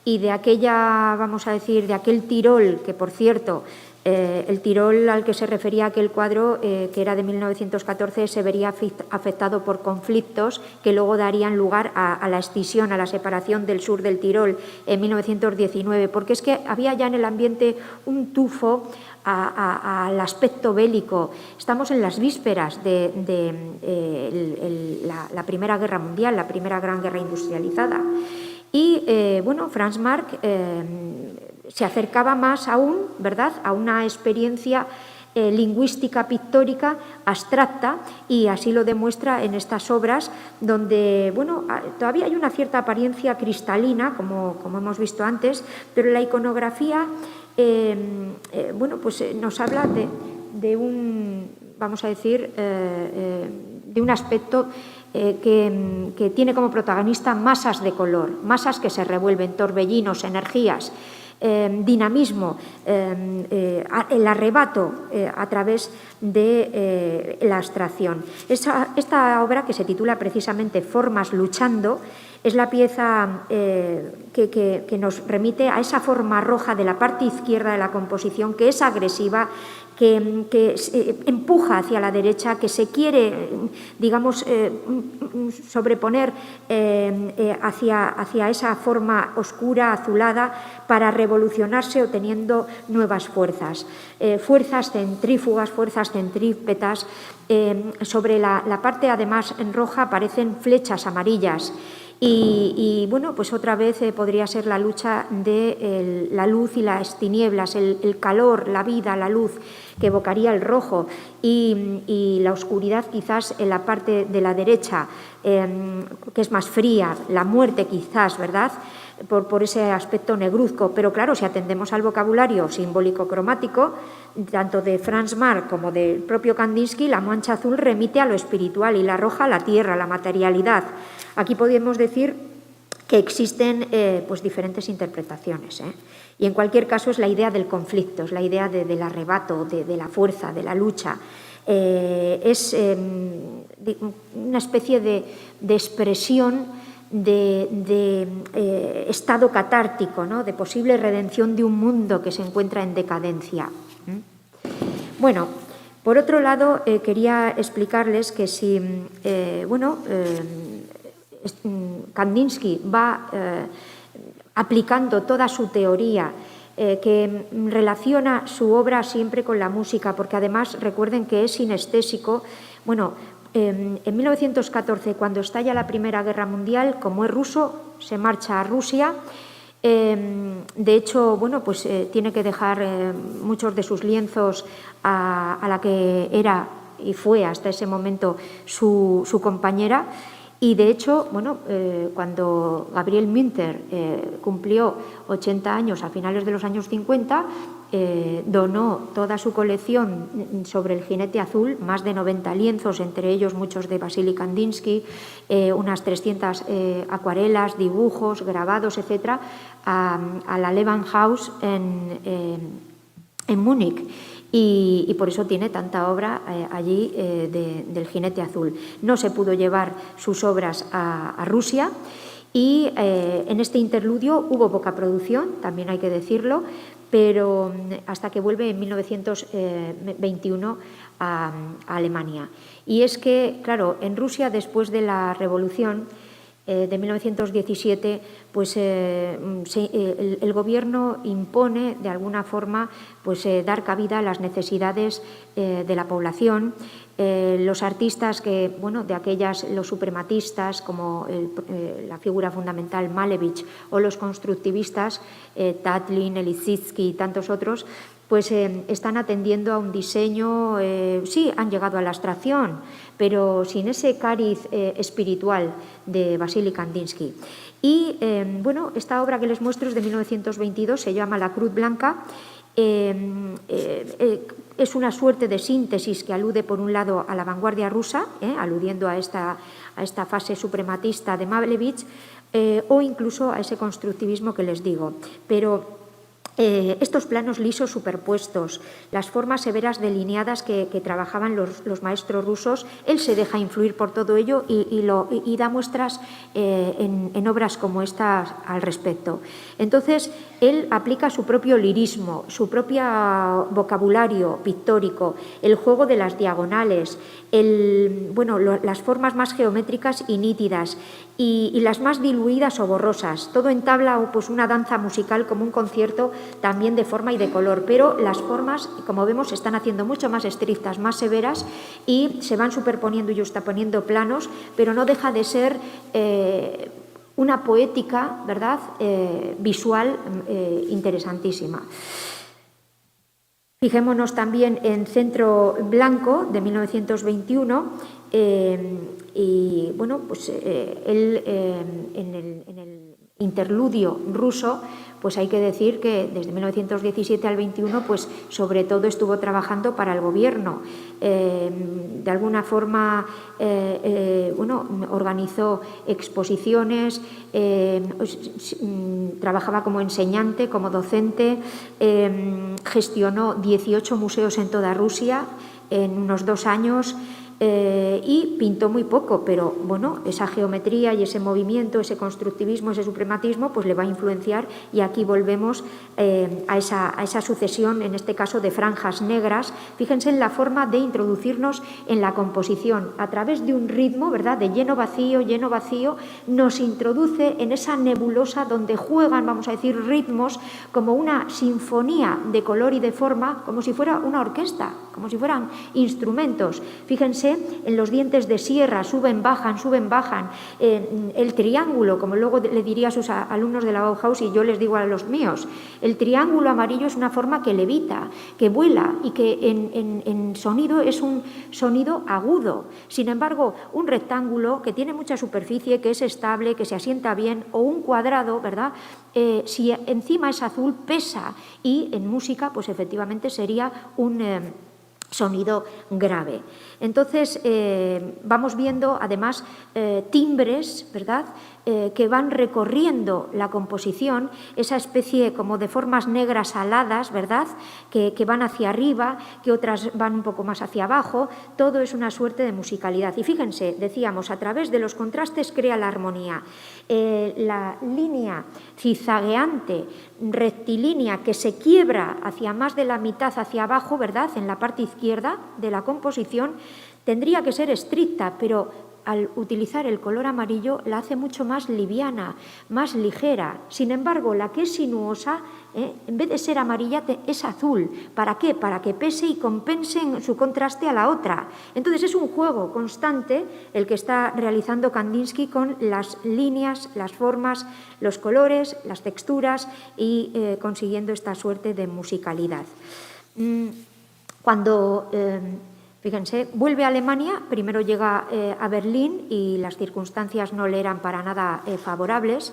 y de de aquel Tirol, que por cierto, el Tirol al que se refería aquel cuadro, que era de 1914, se vería afectado por conflictos que luego darían lugar a la escisión, a la separación del sur del Tirol en 1919, porque es que había ya en el ambiente un tufo al aspecto bélico. Estamos en las vísperas de la Primera Guerra Mundial, la primera gran guerra industrializada. Y, Franz Marc se acercaba más aún, ¿verdad?, a una experiencia lingüística pictórica abstracta, y así lo demuestra en estas obras donde, todavía hay una cierta apariencia cristalina, como hemos visto antes, pero la iconografía, nos habla de un, de un aspecto que tiene como protagonista masas de color, masas que se revuelven, torbellinos, energías. dinamismo, el arrebato a través de la abstracción. Esta obra, que se titula precisamente Formas luchando, es la pieza que nos remite a esa forma roja de la parte izquierda de la composición, que es agresiva, que empuja hacia la derecha, que se quiere, digamos, sobreponer hacia esa forma oscura, azulada, para revolucionarse obteniendo nuevas fuerzas. Fuerzas centrífugas, fuerzas centrípetas. Sobre la parte, además, en roja aparecen flechas amarillas. Y bueno, pues otra vez podría ser la lucha de la luz y las tinieblas, el calor, la vida, la luz, que evocaría el rojo, y la oscuridad quizás en la parte de la derecha, que es más fría, la muerte quizás, ¿verdad?, por ese aspecto negruzco. Pero claro, si atendemos al vocabulario simbólico cromático, tanto de Franz Marc como del propio Kandinsky, la mancha azul remite a lo espiritual y la roja a la tierra, a la materialidad. Aquí podemos decir que existen pues diferentes interpretaciones, y en cualquier caso es la idea del conflicto, es la idea del arrebato, de la fuerza, de la lucha. Es una especie de expresión de estado catártico, ¿no?, de posible redención de un mundo que se encuentra en decadencia. Bueno, por otro lado, quería explicarles que si Kandinsky va aplicando toda su teoría, que relaciona su obra siempre con la música, porque además recuerden que es sinestésico. Bueno, en 1914, cuando estalla la Primera Guerra Mundial, como es ruso, se marcha a Rusia. De hecho, bueno, pues tiene que dejar muchos de sus lienzos a la que era y fue hasta ese momento su compañera. Y de hecho, bueno, cuando Gabriel Münter cumplió 80 años a finales de los años 50, donó toda su colección sobre el jinete azul, más de 90 lienzos, entre ellos muchos de Vasily Kandinsky, unas 300 acuarelas, dibujos, grabados, etcétera, a la Lehmann-Haus en Múnich. Y por eso tiene tanta obra allí del jinete azul. No se pudo llevar sus obras a Rusia, y en este interludio hubo poca producción, también hay que decirlo, pero hasta que vuelve en 1921 a Alemania. Y es que, claro, en Rusia, después de la Revolución de 1917, pues el gobierno impone de alguna forma pues dar cabida a las necesidades de la población. Los artistas que, bueno, de aquellas, los suprematistas, como la figura fundamental Malevich, o los constructivistas, Tatlin, Lissitzky y tantos otros, pues están atendiendo a un diseño, sí, han llegado a la abstracción, pero sin ese cariz espiritual de Vasily Kandinsky. Y bueno, esta obra que les muestro es de 1922, se llama La Cruz Blanca. Es una suerte de síntesis que alude, por un lado, a la vanguardia rusa, aludiendo a esta fase suprematista de Malevich, o incluso a ese constructivismo que les digo. Pero estos planos lisos superpuestos, las formas severas delineadas que trabajaban los maestros rusos, él se deja influir por todo ello y da muestras en obras como esta al respecto. Entonces, él aplica su propio lirismo, su propio vocabulario pictórico, el juego de las diagonales, las formas más geométricas y nítidas y las más diluidas o borrosas. Todo entabla pues una danza musical como un concierto, también de forma y de color, pero las formas, como vemos, se están haciendo mucho más estrictas, más severas, y se van superponiendo y juxtaponiendo planos, pero no deja de ser una poética, ¿verdad?, visual interesantísima. Fijémonos también en Centro Blanco, de 1921, y bueno, pues él en interludio ruso, pues hay que decir que desde 1917 al 21, pues sobre todo estuvo trabajando para el gobierno. De alguna forma, organizó exposiciones, trabajaba como enseñante, como docente, gestionó 18 museos en toda Rusia en unos 2 años. Y pintó muy poco, pero bueno, esa geometría y ese movimiento, ese constructivismo, ese suprematismo, pues le va a influenciar, y aquí volvemos a esa sucesión, en este caso de franjas negras. Fíjense en la forma de introducirnos en la composición, a través de un ritmo, ¿verdad?, de lleno vacío, nos introduce en esa nebulosa donde juegan, vamos a decir, ritmos como una sinfonía de color y de forma, como si fuera una orquesta, como si fueran instrumentos. Fíjense en los dientes de sierra, suben, bajan, el triángulo, como luego le diría a sus alumnos de la Bauhaus y yo les digo a los míos, el triángulo amarillo es una forma que levita, que vuela y que en sonido es un sonido agudo. Sin embargo, un rectángulo que tiene mucha superficie, que es estable, que se asienta bien, o un cuadrado, ¿verdad?, si encima es azul, pesa, y en música, pues efectivamente sería un sonido grave. Entonces, vamos viendo además timbres, ¿verdad?, que van recorriendo la composición, esa especie como de formas negras aladas, ¿verdad?, que van hacia arriba, que otras van un poco más hacia abajo. Todo es una suerte de musicalidad. Y fíjense, decíamos, a través de los contrastes crea la armonía. La línea zigzagueante, rectilínea, que se quiebra hacia más de la mitad hacia abajo, ¿verdad?, en la parte izquierda de la composición, tendría que ser estricta, pero al utilizar el color amarillo la hace mucho más liviana, más ligera. Sin embargo, la que es sinuosa, en vez de ser amarilla, es azul. ¿Para qué? Para que pese y compense en su contraste a la otra. Entonces es un juego constante el que está realizando Kandinsky con las líneas, las formas, los colores, las texturas y consiguiendo esta suerte de musicalidad. Cuando fíjense, vuelve a Alemania, primero llega a Berlín y las circunstancias no le eran para nada favorables.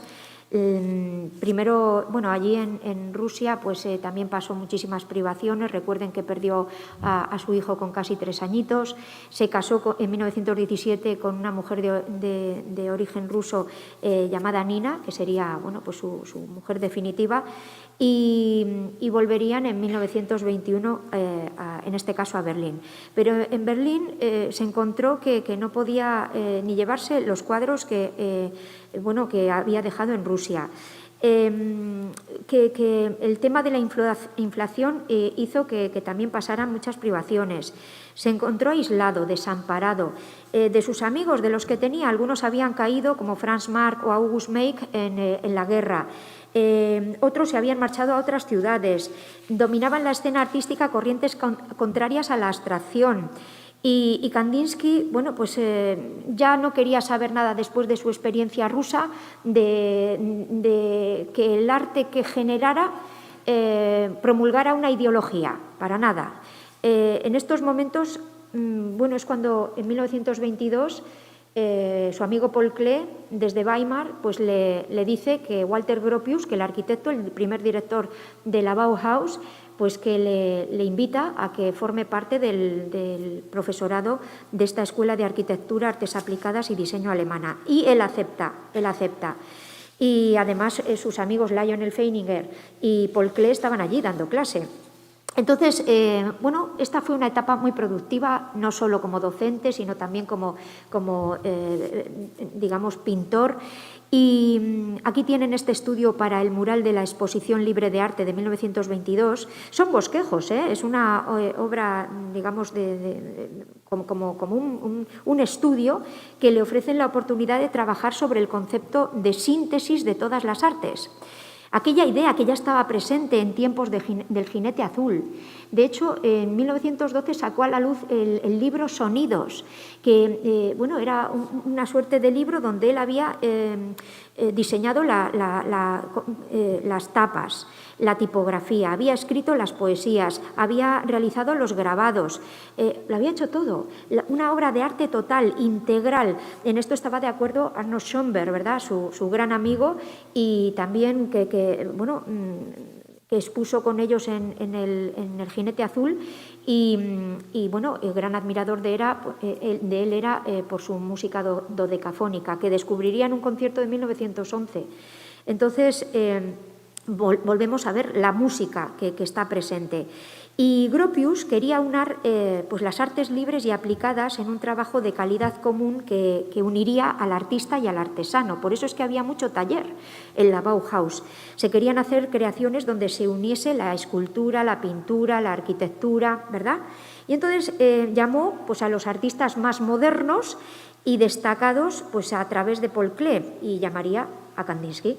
Primero, bueno, allí en Rusia pues también pasó muchísimas privaciones. Recuerden que perdió a su hijo con casi 3 añitos. Se casó en 1917 con una mujer de origen ruso llamada Nina, que sería, bueno, pues su mujer definitiva. Y volverían en 1921, en este caso a Berlín. Pero en Berlín se encontró que no podía ni llevarse los cuadros que había dejado en Rusia. Que el tema de la inflación hizo que también pasaran muchas privaciones. Se encontró aislado, desamparado. De sus amigos, de los que tenía, algunos habían caído, como Franz Marc o August Meig, en la guerra. Otros se habían marchado a otras ciudades. Dominaban la escena artística corrientes contrarias a la abstracción. Y Kandinsky, bueno, pues ya no quería saber nada después de su experiencia rusa de que el arte que generara promulgara una ideología, para nada. En estos momentos, bueno, es cuando en 1922 su amigo Paul Klee, desde Weimar, pues le dice que Walter Gropius, que el arquitecto, el primer director de la Bauhaus, pues que le invita a que forme parte del profesorado de esta Escuela de Arquitectura, Artes Aplicadas y Diseño alemana. Y él acepta. Y además sus amigos Lionel Feininger y Paul Klee estaban allí dando clase. Entonces, bueno, esta fue una etapa muy productiva, no solo como docente, sino también como digamos, pintor. Y aquí tienen este estudio para el mural de la Exposición Libre de Arte de 1922. Son bosquejos, es una obra, digamos, como un estudio que le ofrecen la oportunidad de trabajar sobre el concepto de síntesis de todas las artes. Aquella idea que ya estaba presente en tiempos del jinete azul. De hecho, en 1912 sacó a la luz el libro Sonidos, que bueno, era una suerte de libro donde él había diseñado las tapas. la tipografía, había escrito las poesías, había realizado los grabados, lo había hecho todo. Una obra de arte total, integral. En esto estaba de acuerdo Arnold Schoenberg, ¿verdad?, su gran amigo, y también que expuso con ellos en el Jinete Azul, y bueno, el gran admirador de él era por su música dodecafónica, que descubriría en un concierto de 1911. Entonces, volvemos a ver la música que está presente. Y Gropius quería unar pues las artes libres y aplicadas en un trabajo de calidad común que uniría al artista y al artesano. Por eso es que había mucho taller en la Bauhaus. Se querían hacer creaciones donde se uniese la escultura, la pintura, la arquitectura, ¿verdad? Y entonces llamó pues a los artistas más modernos y destacados pues a través de Paul Klee, y llamaría a Kandinsky.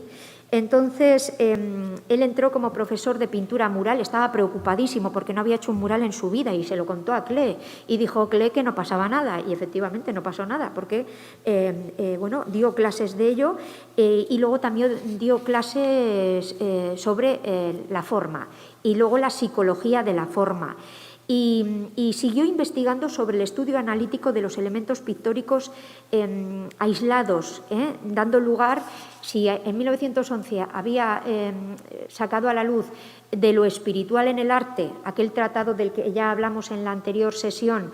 Entonces, él entró como profesor de pintura mural, estaba preocupadísimo porque no había hecho un mural en su vida, y se lo contó a Klee, y dijo Klee que no pasaba nada, y efectivamente no pasó nada, porque bueno, dio clases de ello, y luego también dio clases sobre la forma, y luego la psicología de la forma. Y siguió investigando sobre el estudio analítico de los elementos pictóricos aislados, dando lugar, si en 1911 había sacado a la luz de lo espiritual en el arte, aquel tratado del que ya hablamos en la anterior sesión,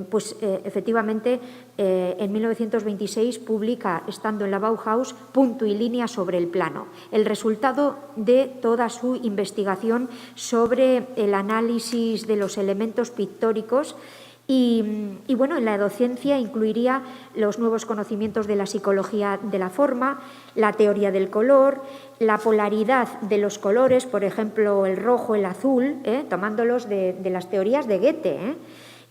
pues efectivamente en 1926 publica, estando en la Bauhaus, Punto y línea sobre el plano, el resultado de toda su investigación sobre el análisis de los elementos pictóricos. Y bueno, en la docencia incluiría los nuevos conocimientos de la psicología de la forma, la teoría del color, la polaridad de los colores, por ejemplo, el rojo, el azul, tomándolos de las teorías de Goethe.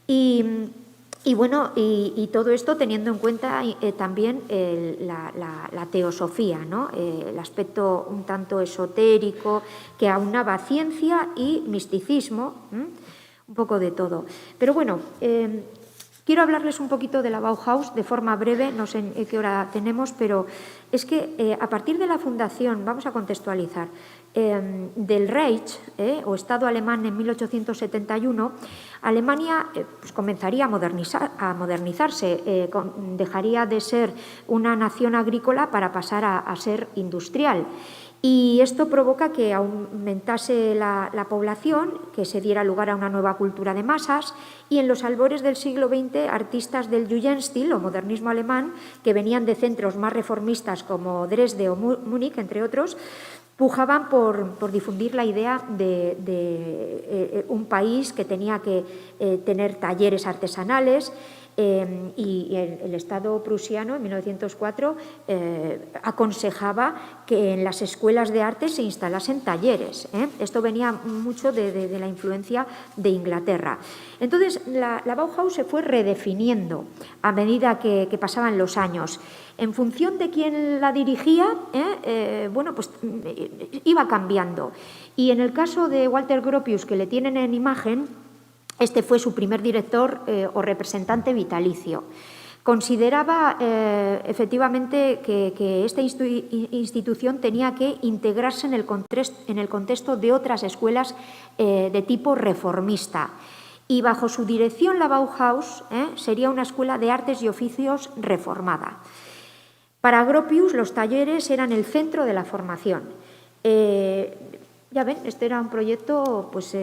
Y bueno, y todo esto teniendo en cuenta también la teosofía, ¿no? El aspecto un tanto esotérico que aunaba ciencia y misticismo, un poco de todo. Pero bueno, quiero hablarles un poquito de la Bauhaus de forma breve, no sé en qué hora tenemos, pero es que a partir de la fundación, vamos a contextualizar, del Reich, o Estado alemán en 1871, Alemania pues comenzaría a modernizarse, dejaría de ser una nación agrícola para pasar a ser industrial. Y esto provoca que aumentase la población, que se diera lugar a una nueva cultura de masas, y en los albores del siglo XX, artistas del Jugendstil, o modernismo alemán, que venían de centros más reformistas como Dresde o Múnich, entre otros, pujaban por difundir la idea de un país que tenía que tener talleres artesanales, y el Estado prusiano en 1904 aconsejaba que en las escuelas de arte se instalasen talleres. Esto venía mucho de la influencia de Inglaterra. Entonces, la Bauhaus se fue redefiniendo a medida que pasaban los años. En función de quién la dirigía, bueno, pues iba cambiando. Y en el caso de Walter Gropius, que le tienen en imagen, este fue su primer director o representante vitalicio. Consideraba efectivamente que esta institución tenía que integrarse en el contexto de otras escuelas de tipo reformista. Y bajo su dirección, la Bauhaus sería una escuela de artes y oficios reformada. Para Gropius, los talleres eran el centro de la formación. Ya ven, este era un proyecto pues,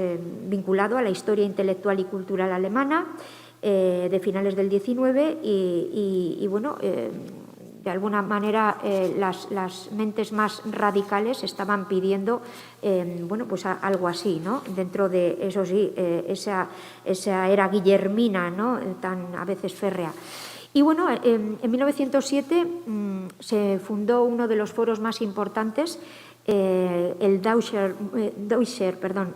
vinculado a la historia intelectual y cultural alemana de finales del XIX y bueno, de alguna manera las mentes más radicales estaban pidiendo bueno, pues algo así, ¿no? Dentro de, eso sí, esa era guillermina, ¿no? Tan a veces férrea. Y bueno, en 1907 se fundó uno de los foros más importantes, el Deutscher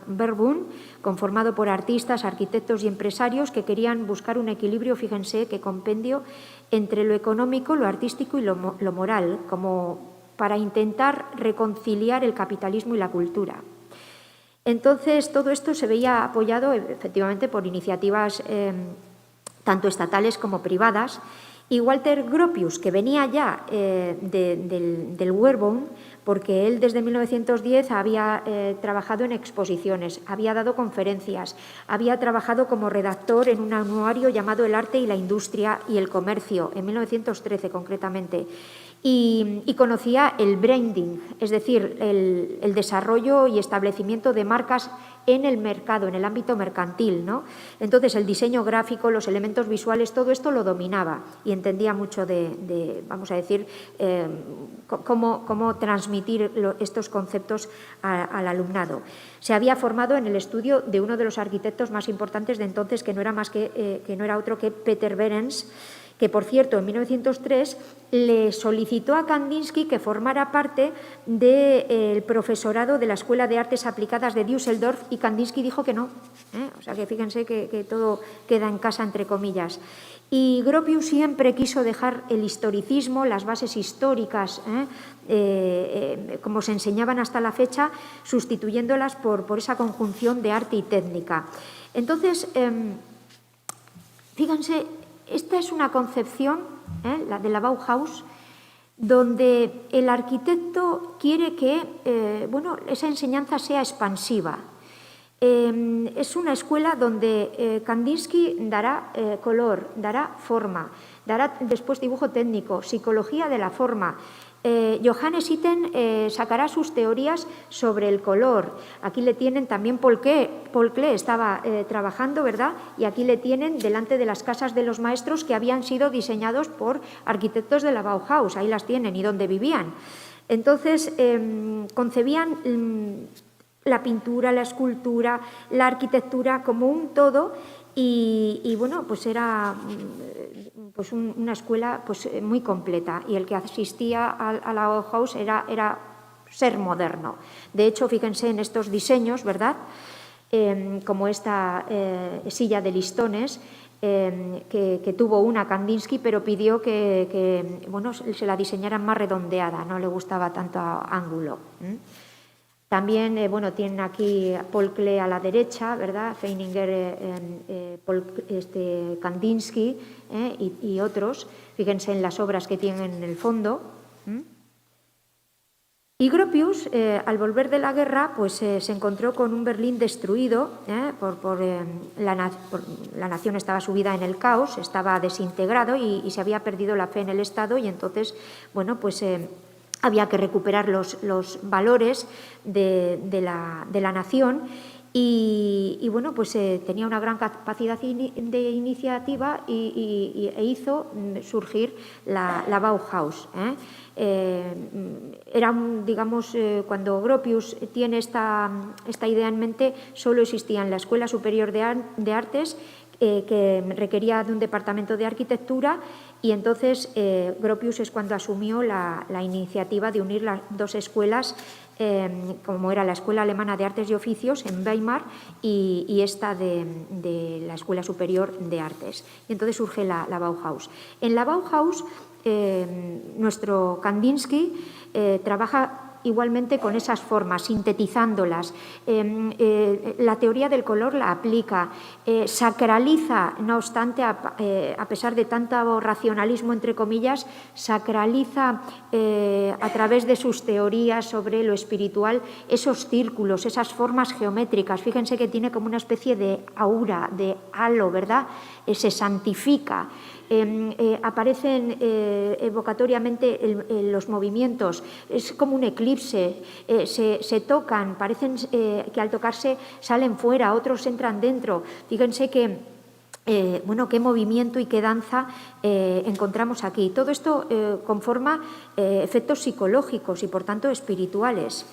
Verbund, conformado por artistas, arquitectos y empresarios que querían buscar un equilibrio, fíjense qué compendio, entre lo económico, lo artístico y lo moral, como para intentar reconciliar el capitalismo y la cultura. Entonces, todo esto se veía apoyado efectivamente por iniciativas tanto estatales como privadas, Y Walter Gropius, que venía ya del Werkbund, porque él desde 1910 había trabajado en exposiciones, había dado conferencias, había trabajado como redactor en un anuario llamado El arte y la industria y el comercio, en 1913 concretamente, y conocía el branding, es decir, el desarrollo y establecimiento de marcas en el mercado, en el ámbito mercantil, ¿no? Entonces, el diseño gráfico, los elementos visuales, todo esto lo dominaba y entendía mucho vamos a decir, cómo transmitir estos conceptos al alumnado. Se había formado en el estudio de uno de los arquitectos más importantes de entonces, que no era otro que Peter Behrens, que, por cierto, en 1903 le solicitó a Kandinsky que formara parte del profesorado de la Escuela de Artes Aplicadas de Düsseldorf, y Kandinsky dijo que no. O sea que fíjense que todo queda en casa, entre comillas. Y Gropius siempre quiso dejar el historicismo, las bases históricas, como se enseñaban hasta la fecha, sustituyéndolas por esa conjunción de arte y técnica. Entonces, fíjense, esta es una concepción, la de la Bauhaus, donde el arquitecto quiere que esa enseñanza sea expansiva. Es una escuela donde Kandinsky dará color, dará forma, dará después dibujo técnico, psicología de la forma. Johannes Itten sacará sus teorías sobre el color. Aquí le tienen también Paul Klee estaba trabajando, ¿verdad? Y aquí le tienen delante de las casas de los maestros que habían sido diseñados por arquitectos de la Bauhaus. Ahí las tienen y donde vivían. Entonces, concebían la pintura, la escultura, la arquitectura como un todo y bueno, pues era pues una escuela pues muy completa, y el que asistía a la Bauhaus era ser moderno. De hecho, fíjense en estos diseños, ¿verdad? Como esta silla de listones, que tuvo una Kandinsky, pero pidió que se la diseñaran más redondeada, no le gustaba tanto ángulo. También, tienen aquí a Paul Klee a la derecha, ¿verdad? Feininger, Kandinsky y otros. Fíjense en las obras que tienen en el fondo. Y Gropius, al volver de la guerra, pues se encontró con un Berlín destruido, la nación estaba sumida en el caos, estaba desintegrado y se había perdido la fe en el Estado, y entonces, había que recuperar los valores de la nación y tenía una gran capacidad de iniciativa e hizo surgir la Bauhaus. Cuando Gropius tiene esta idea en mente, solo existía en la Escuela Superior de Artes, que requería de un departamento de arquitectura, y entonces Gropius es cuando asumió la iniciativa de unir las dos escuelas, como era la Escuela Alemana de Artes y Oficios en Weimar y esta de la Escuela Superior de Artes. Y entonces surge la Bauhaus. En la Bauhaus, nuestro Kandinsky trabaja igualmente con esas formas, sintetizándolas. La teoría del color la aplica, sacraliza, no obstante, a pesar de tanto racionalismo, entre comillas, sacraliza a través de sus teorías sobre lo espiritual esos círculos, esas formas geométricas. Fíjense que tiene como una especie de aura, de halo, ¿verdad? Se santifica. Aparecen evocatoriamente los movimientos, es como un eclipse, se tocan, parecen que al tocarse salen fuera, otros entran dentro. Fíjense que qué movimiento y qué danza encontramos aquí. Todo esto conforma efectos psicológicos y, por tanto, espirituales.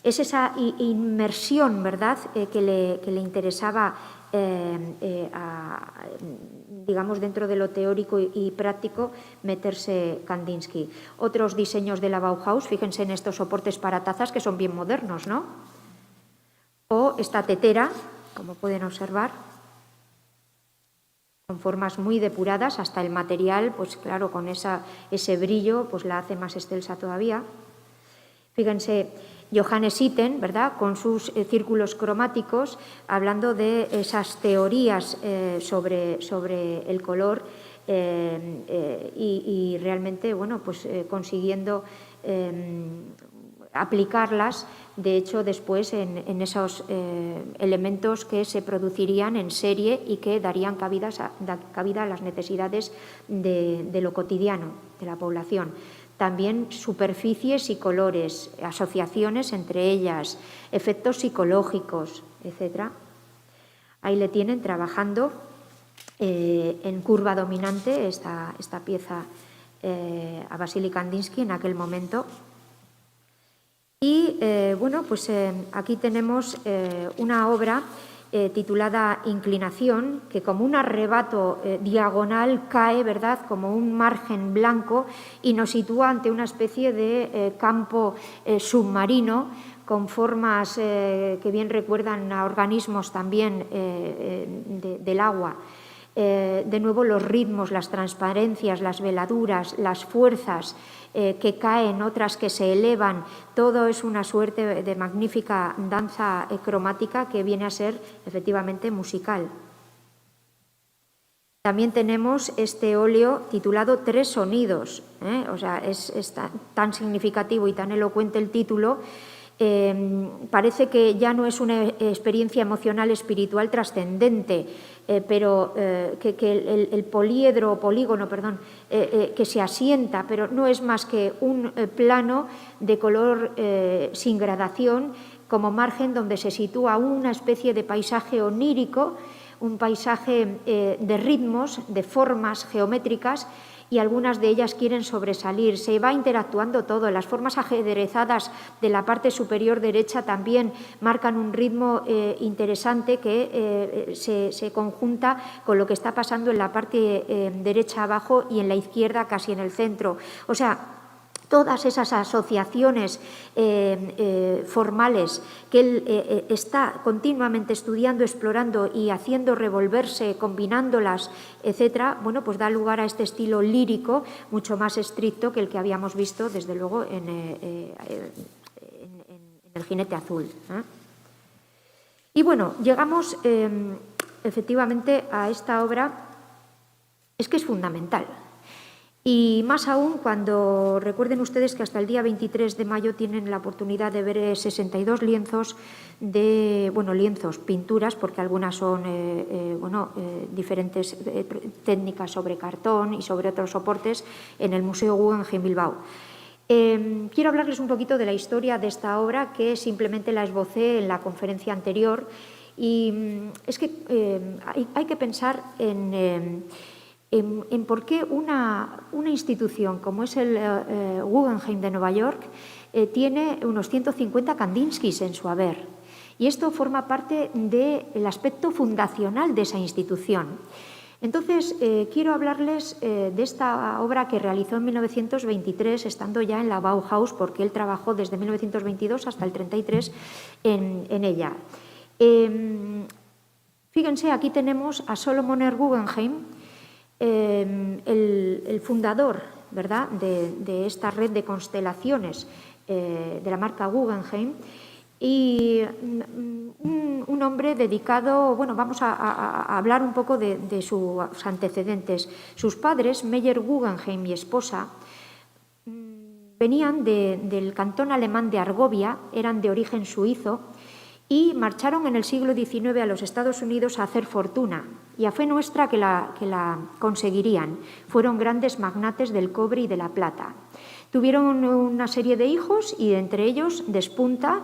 Es esa inmersión, ¿verdad?, que le interesaba, dentro de lo teórico y práctico, meterse Kandinsky. Otros diseños de la Bauhaus, fíjense en estos soportes para tazas que son bien modernos, ¿no? O esta tetera, como pueden observar, con formas muy depuradas, hasta el material, pues claro, con ese brillo, pues la hace más excelsa todavía. Fíjense, Johannes Itten, ¿verdad?, con sus círculos cromáticos, hablando de esas teorías sobre el color y realmente, bueno, pues consiguiendo aplicarlas, de hecho, después en esos elementos que se producirían en serie y que darían cabida a las necesidades de lo cotidiano de la población. También superficies y colores, asociaciones entre ellas, efectos psicológicos, etc. Ahí le tienen trabajando en curva dominante esta pieza a Vasily Kandinsky en aquel momento. Y bueno, pues aquí tenemos una obra titulada Inclinación, que como un arrebato diagonal cae, ¿verdad?, como un margen blanco y nos sitúa ante una especie de campo submarino con formas que bien recuerdan a organismos también del agua. De nuevo, los ritmos, las transparencias, las veladuras, las fuerzas que caen, otras que se elevan, todo es una suerte de magnífica danza cromática que viene a ser efectivamente musical. También tenemos este óleo titulado Tres sonidos, o sea, es tan significativo y tan elocuente el título. Parece que ya no es una experiencia emocional espiritual trascendente, pero que el poliedro, polígono, perdón, que se asienta, pero no es más que un plano de color sin gradación como margen donde se sitúa una especie de paisaje onírico, un paisaje de ritmos, de formas geométricas, y algunas de ellas quieren sobresalir. Se va interactuando todo. Las formas ajedrezadas de la parte superior derecha también marcan un ritmo interesante que se conjunta con lo que está pasando en la parte derecha abajo y en la izquierda casi en el centro. O sea, todas esas asociaciones formales que él está continuamente estudiando, explorando y haciendo revolverse, combinándolas, etcétera, bueno, pues da lugar a este estilo lírico mucho más estricto que el que habíamos visto, desde luego, en El jinete azul. Y bueno, llegamos efectivamente a esta obra, es que es fundamental. Y más aún cuando recuerden ustedes que hasta el día 23 de mayo tienen la oportunidad de ver 62 lienzos pinturas, porque algunas son diferentes técnicas sobre cartón y sobre otros soportes en el Museo Guggenheim Bilbao. Quiero hablarles un poquito de la historia de esta obra, que simplemente la esbocé en la conferencia anterior, y es que hay que pensar en por qué una institución como es el Guggenheim de Nueva York tiene unos 150 Kandinskys en su haber. Y esto forma parte del aspecto fundacional de esa institución. Entonces, quiero hablarles de esta obra que realizó en 1923, estando ya en la Bauhaus, porque él trabajó desde 1922 hasta el 33 en ella. Fíjense, aquí tenemos a Solomon R. Guggenheim, el fundador, ¿verdad?, de esta red de constelaciones de la marca Guggenheim, y un hombre dedicado, bueno, vamos a hablar un poco de sus antecedentes. Sus padres, Meyer Guggenheim y esposa, venían del cantón alemán de Argovia, eran de origen suizo, y marcharon en el siglo XIX a los Estados Unidos a hacer fortuna, y a fe nuestra que la conseguirían. Fueron grandes magnates del cobre y de la plata. Tuvieron una serie de hijos y entre ellos despunta,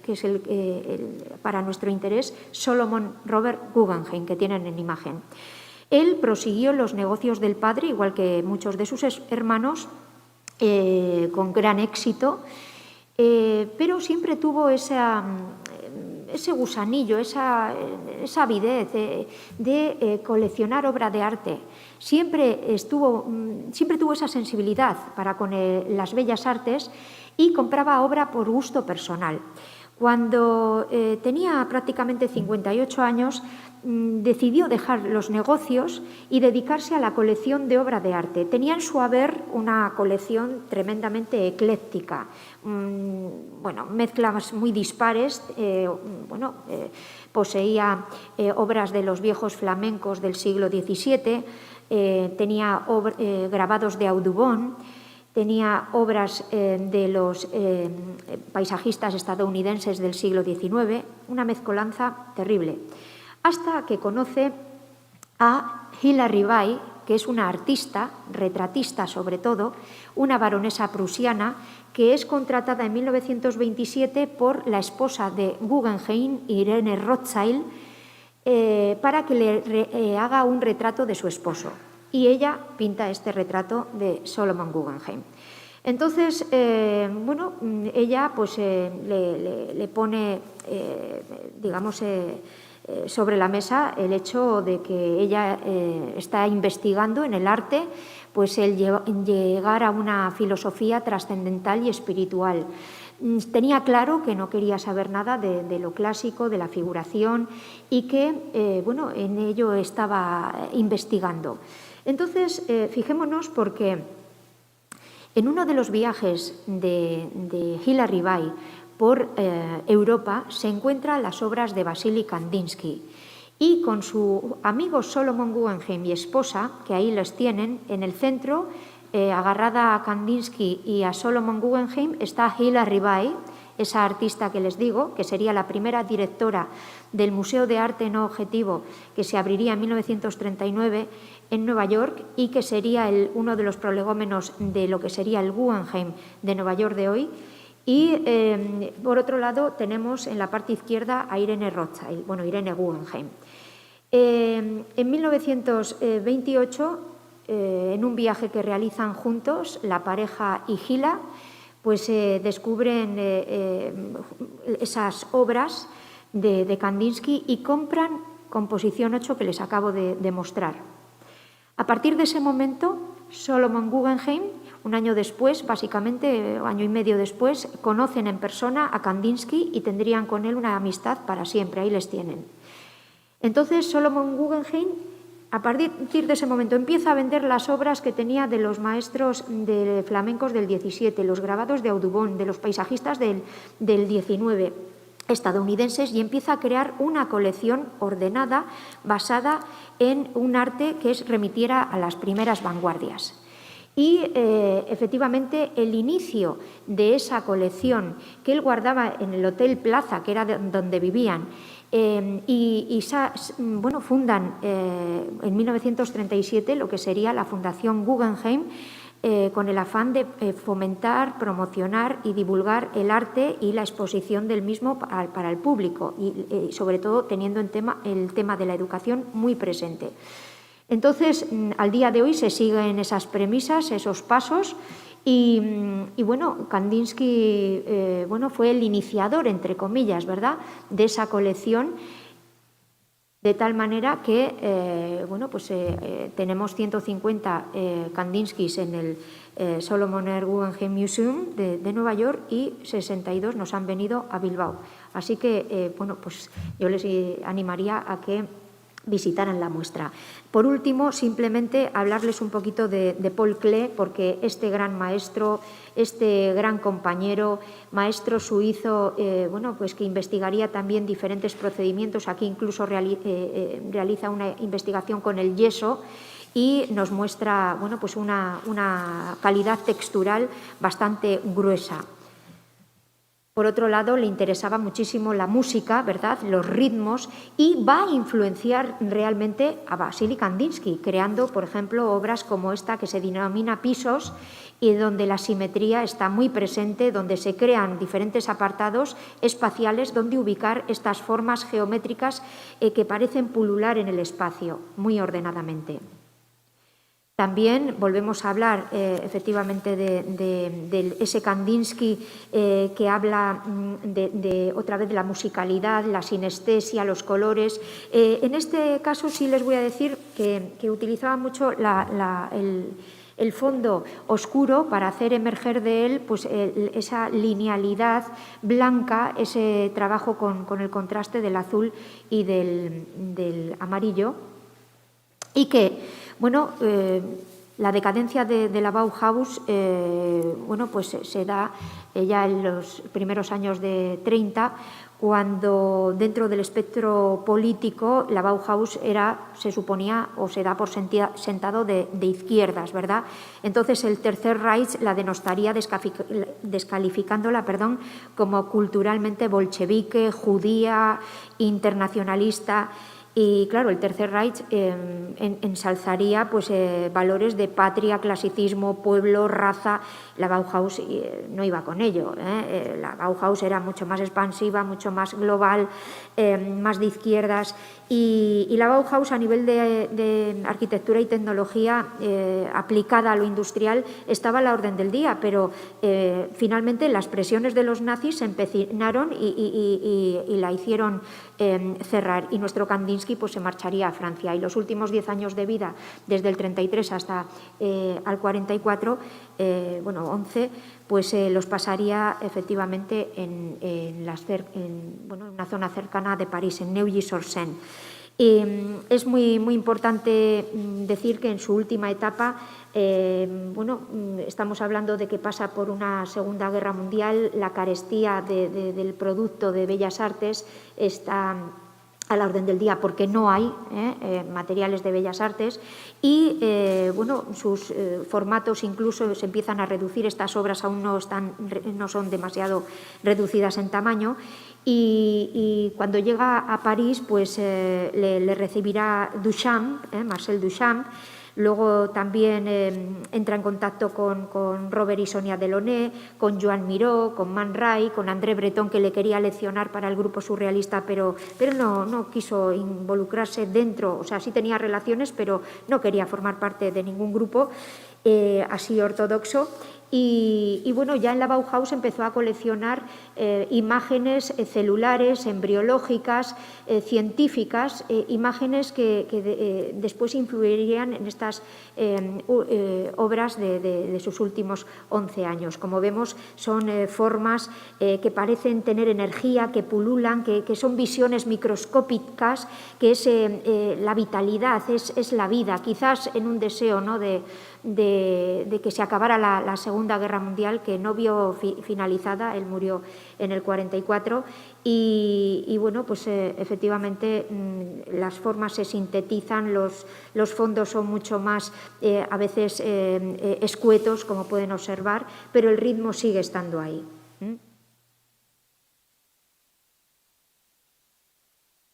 que es para nuestro interés, Solomon Robert Guggenheim, que tienen en imagen. Él prosiguió los negocios del padre, igual que muchos de sus hermanos, con gran éxito, pero siempre tuvo ese gusanillo, esa avidez de coleccionar obra de arte. Siempre tuvo esa sensibilidad para con las bellas artes y compraba obra por gusto personal. Cuando tenía prácticamente 58 años, decidió dejar los negocios y dedicarse a la colección de obra de arte. Tenía en su haber una colección tremendamente ecléctica, mezclas muy dispares. Poseía obras de los viejos flamencos del siglo XVII, tenía grabados de Audubon, tenía obras de los paisajistas estadounidenses del siglo XIX, una mezcolanza terrible. Hasta que conoce a Hilary Bay, que es una artista, retratista sobre todo, una baronesa prusiana, que es contratada en 1927 por la esposa de Guggenheim, Irene Rothschild, para que le haga un retrato de su esposo. Y ella pinta este retrato de Solomon Guggenheim. Entonces, ella pues le pone, sobre la mesa el hecho de que ella está investigando en el arte pues el llegar a una filosofía trascendental y espiritual. Tenía claro que no quería saber nada de lo clásico, de la figuración, y que en ello estaba investigando. Entonces, fijémonos porque en uno de los viajes de Hilary Bay por Europa se encuentran las obras de Vasily Kandinsky, y con su amigo Solomon Guggenheim y esposa, que ahí los tienen, en el centro, agarrada a Kandinsky y a Solomon Guggenheim, está Hilary Bay, esa artista que les digo, que sería la primera directora del Museo de Arte No Objetivo, que se abriría en 1939 en Nueva York y que sería uno de los prolegómenos de lo que sería el Guggenheim de Nueva York de hoy. Y, por otro lado, tenemos en la parte izquierda a Irene Rothschild, Irene Guggenheim. En 1928, en un viaje que realizan juntos, la pareja y Gila, pues descubren esas obras de Kandinsky y compran Composición 8, que les acabo de mostrar. A partir de ese momento, Solomon Guggenheim, un año después, básicamente, año y medio después, conocen en persona a Kandinsky y tendrían con él una amistad para siempre. Ahí les tienen. Entonces, Solomon Guggenheim, a partir de ese momento, empieza a vender las obras que tenía de los maestros de flamencos del XVII, los grabados de Audubon, de los paisajistas del XIX, estadounidenses, y empieza a crear una colección ordenada basada en un arte que remitiera a las primeras vanguardias. Y efectivamente el inicio de esa colección que él guardaba en el Hotel Plaza, que era donde vivían, fundan en 1937 lo que sería la Fundación Guggenheim, con el afán de fomentar, promocionar y divulgar el arte y la exposición del mismo para el público, y sobre todo teniendo el tema de la educación muy presente. Entonces, al día de hoy se siguen esas premisas, esos pasos, y Kandinsky fue el iniciador, entre comillas, ¿verdad?, de esa colección, de tal manera que tenemos 150 Kandinskys en el Solomon Guggenheim Museum de Nueva York, y 62 nos han venido a Bilbao. Así que yo les animaría a que visitaran la muestra. Por último, simplemente hablarles un poquito de Paul Klee, porque este gran maestro, este gran compañero, maestro suizo, que investigaría también diferentes procedimientos. Aquí incluso realiza una investigación con el yeso y nos muestra una calidad textural bastante gruesa. Por otro lado, le interesaba muchísimo la música, ¿verdad?, los ritmos, y va a influenciar realmente a Vasily Kandinsky, creando, por ejemplo, obras como esta que se denomina Pisos, y donde la simetría está muy presente, donde se crean diferentes apartados espaciales donde ubicar estas formas geométricas que parecen pulular en el espacio, muy ordenadamente. También volvemos a hablar efectivamente de ese Kandinsky que habla otra vez de la musicalidad, la sinestesia, los colores. En este caso sí les voy a decir que utilizaba mucho el fondo oscuro para hacer emerger de él pues, esa linealidad blanca, ese trabajo con el contraste del azul y del amarillo. Y que, bueno, la decadencia de la Bauhaus bueno, pues se da ya en los primeros años de 30, cuando dentro del espectro político la Bauhaus se suponía o se da por sentado de izquierdas, ¿verdad? Entonces el Tercer Reich la denostaría descalificándola como culturalmente bolchevique, judía, internacionalista. Y claro, el Tercer Reich ensalzaría pues, valores de patria, clasicismo, pueblo, raza. La Bauhaus no iba con ello. La Bauhaus era mucho más expansiva, mucho más global, más de izquierdas. Y la Bauhaus, a nivel de arquitectura y tecnología aplicada a lo industrial, estaba a la orden del día, pero finalmente las presiones de los nazis se empecinaron y la hicieron cerrar. Y nuestro Kandinsky pues, se marcharía a Francia. Y los últimos 10 años de vida, desde el 33 hasta al 44, bueno, 11, pues los pasaría efectivamente en una zona cercana de París, en Neuilly-sur-Seine. Es muy importante decir que en su última etapa, bueno, estamos hablando de que pasa por una Segunda Guerra Mundial, la carestía del producto de Bellas Artes está a la orden del día porque no hay materiales de Bellas Artes y bueno, sus formatos incluso se empiezan a reducir, estas obras aún no son demasiado reducidas en tamaño y cuando llega a París pues le recibirá Duchamp, Marcel Duchamp. Luego también entra en contacto con Robert y Sonia Delaunay, con Joan Miró, con Man Ray, con André Breton, que le quería leccionar para el grupo surrealista, pero no quiso involucrarse dentro, o sea, sí tenía relaciones, pero no quería formar parte de ningún grupo así ortodoxo. Y bueno, ya en la Bauhaus empezó a coleccionar imágenes celulares, embriológicas, científicas, imágenes que después influirían en estas obras de sus últimos 11 años. Como vemos, son formas que parecen tener energía, que pululan, que son visiones microscópicas, que es la vitalidad, es la vida, quizás en un deseo, ¿no?, de que se acabara la Segunda Guerra Mundial, que no vio finalizada, él murió en el 44 y bueno, pues efectivamente las formas se sintetizan, los fondos son mucho más a veces escuetos, como pueden observar, pero el ritmo sigue estando ahí.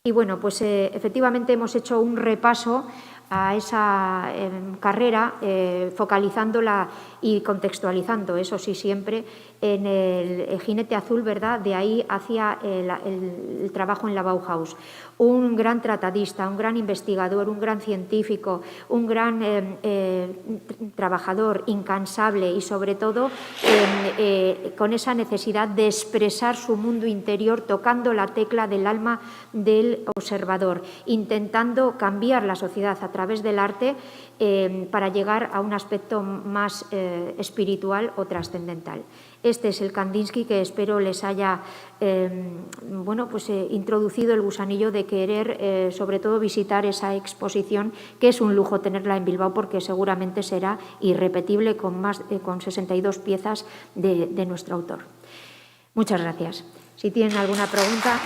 Y bueno, pues efectivamente hemos hecho un repaso a esa carrera, focalizándola y contextualizando, eso sí, siempre en el jinete azul, ¿verdad? De ahí hacia el trabajo en la Bauhaus. Un gran tratadista, un gran investigador, un gran científico, un gran trabajador incansable y sobre todo con esa necesidad de expresar su mundo interior tocando la tecla del alma del observador, intentando cambiar la sociedad a través del arte para llegar a un aspecto más espiritual o trascendental. Este es el Kandinsky que espero les haya bueno, pues, introducido el gusanillo de querer sobre todo visitar esa exposición, que es un lujo tenerla en Bilbao porque seguramente será irrepetible con 62 piezas de nuestro autor. Muchas gracias. Si tienen alguna pregunta.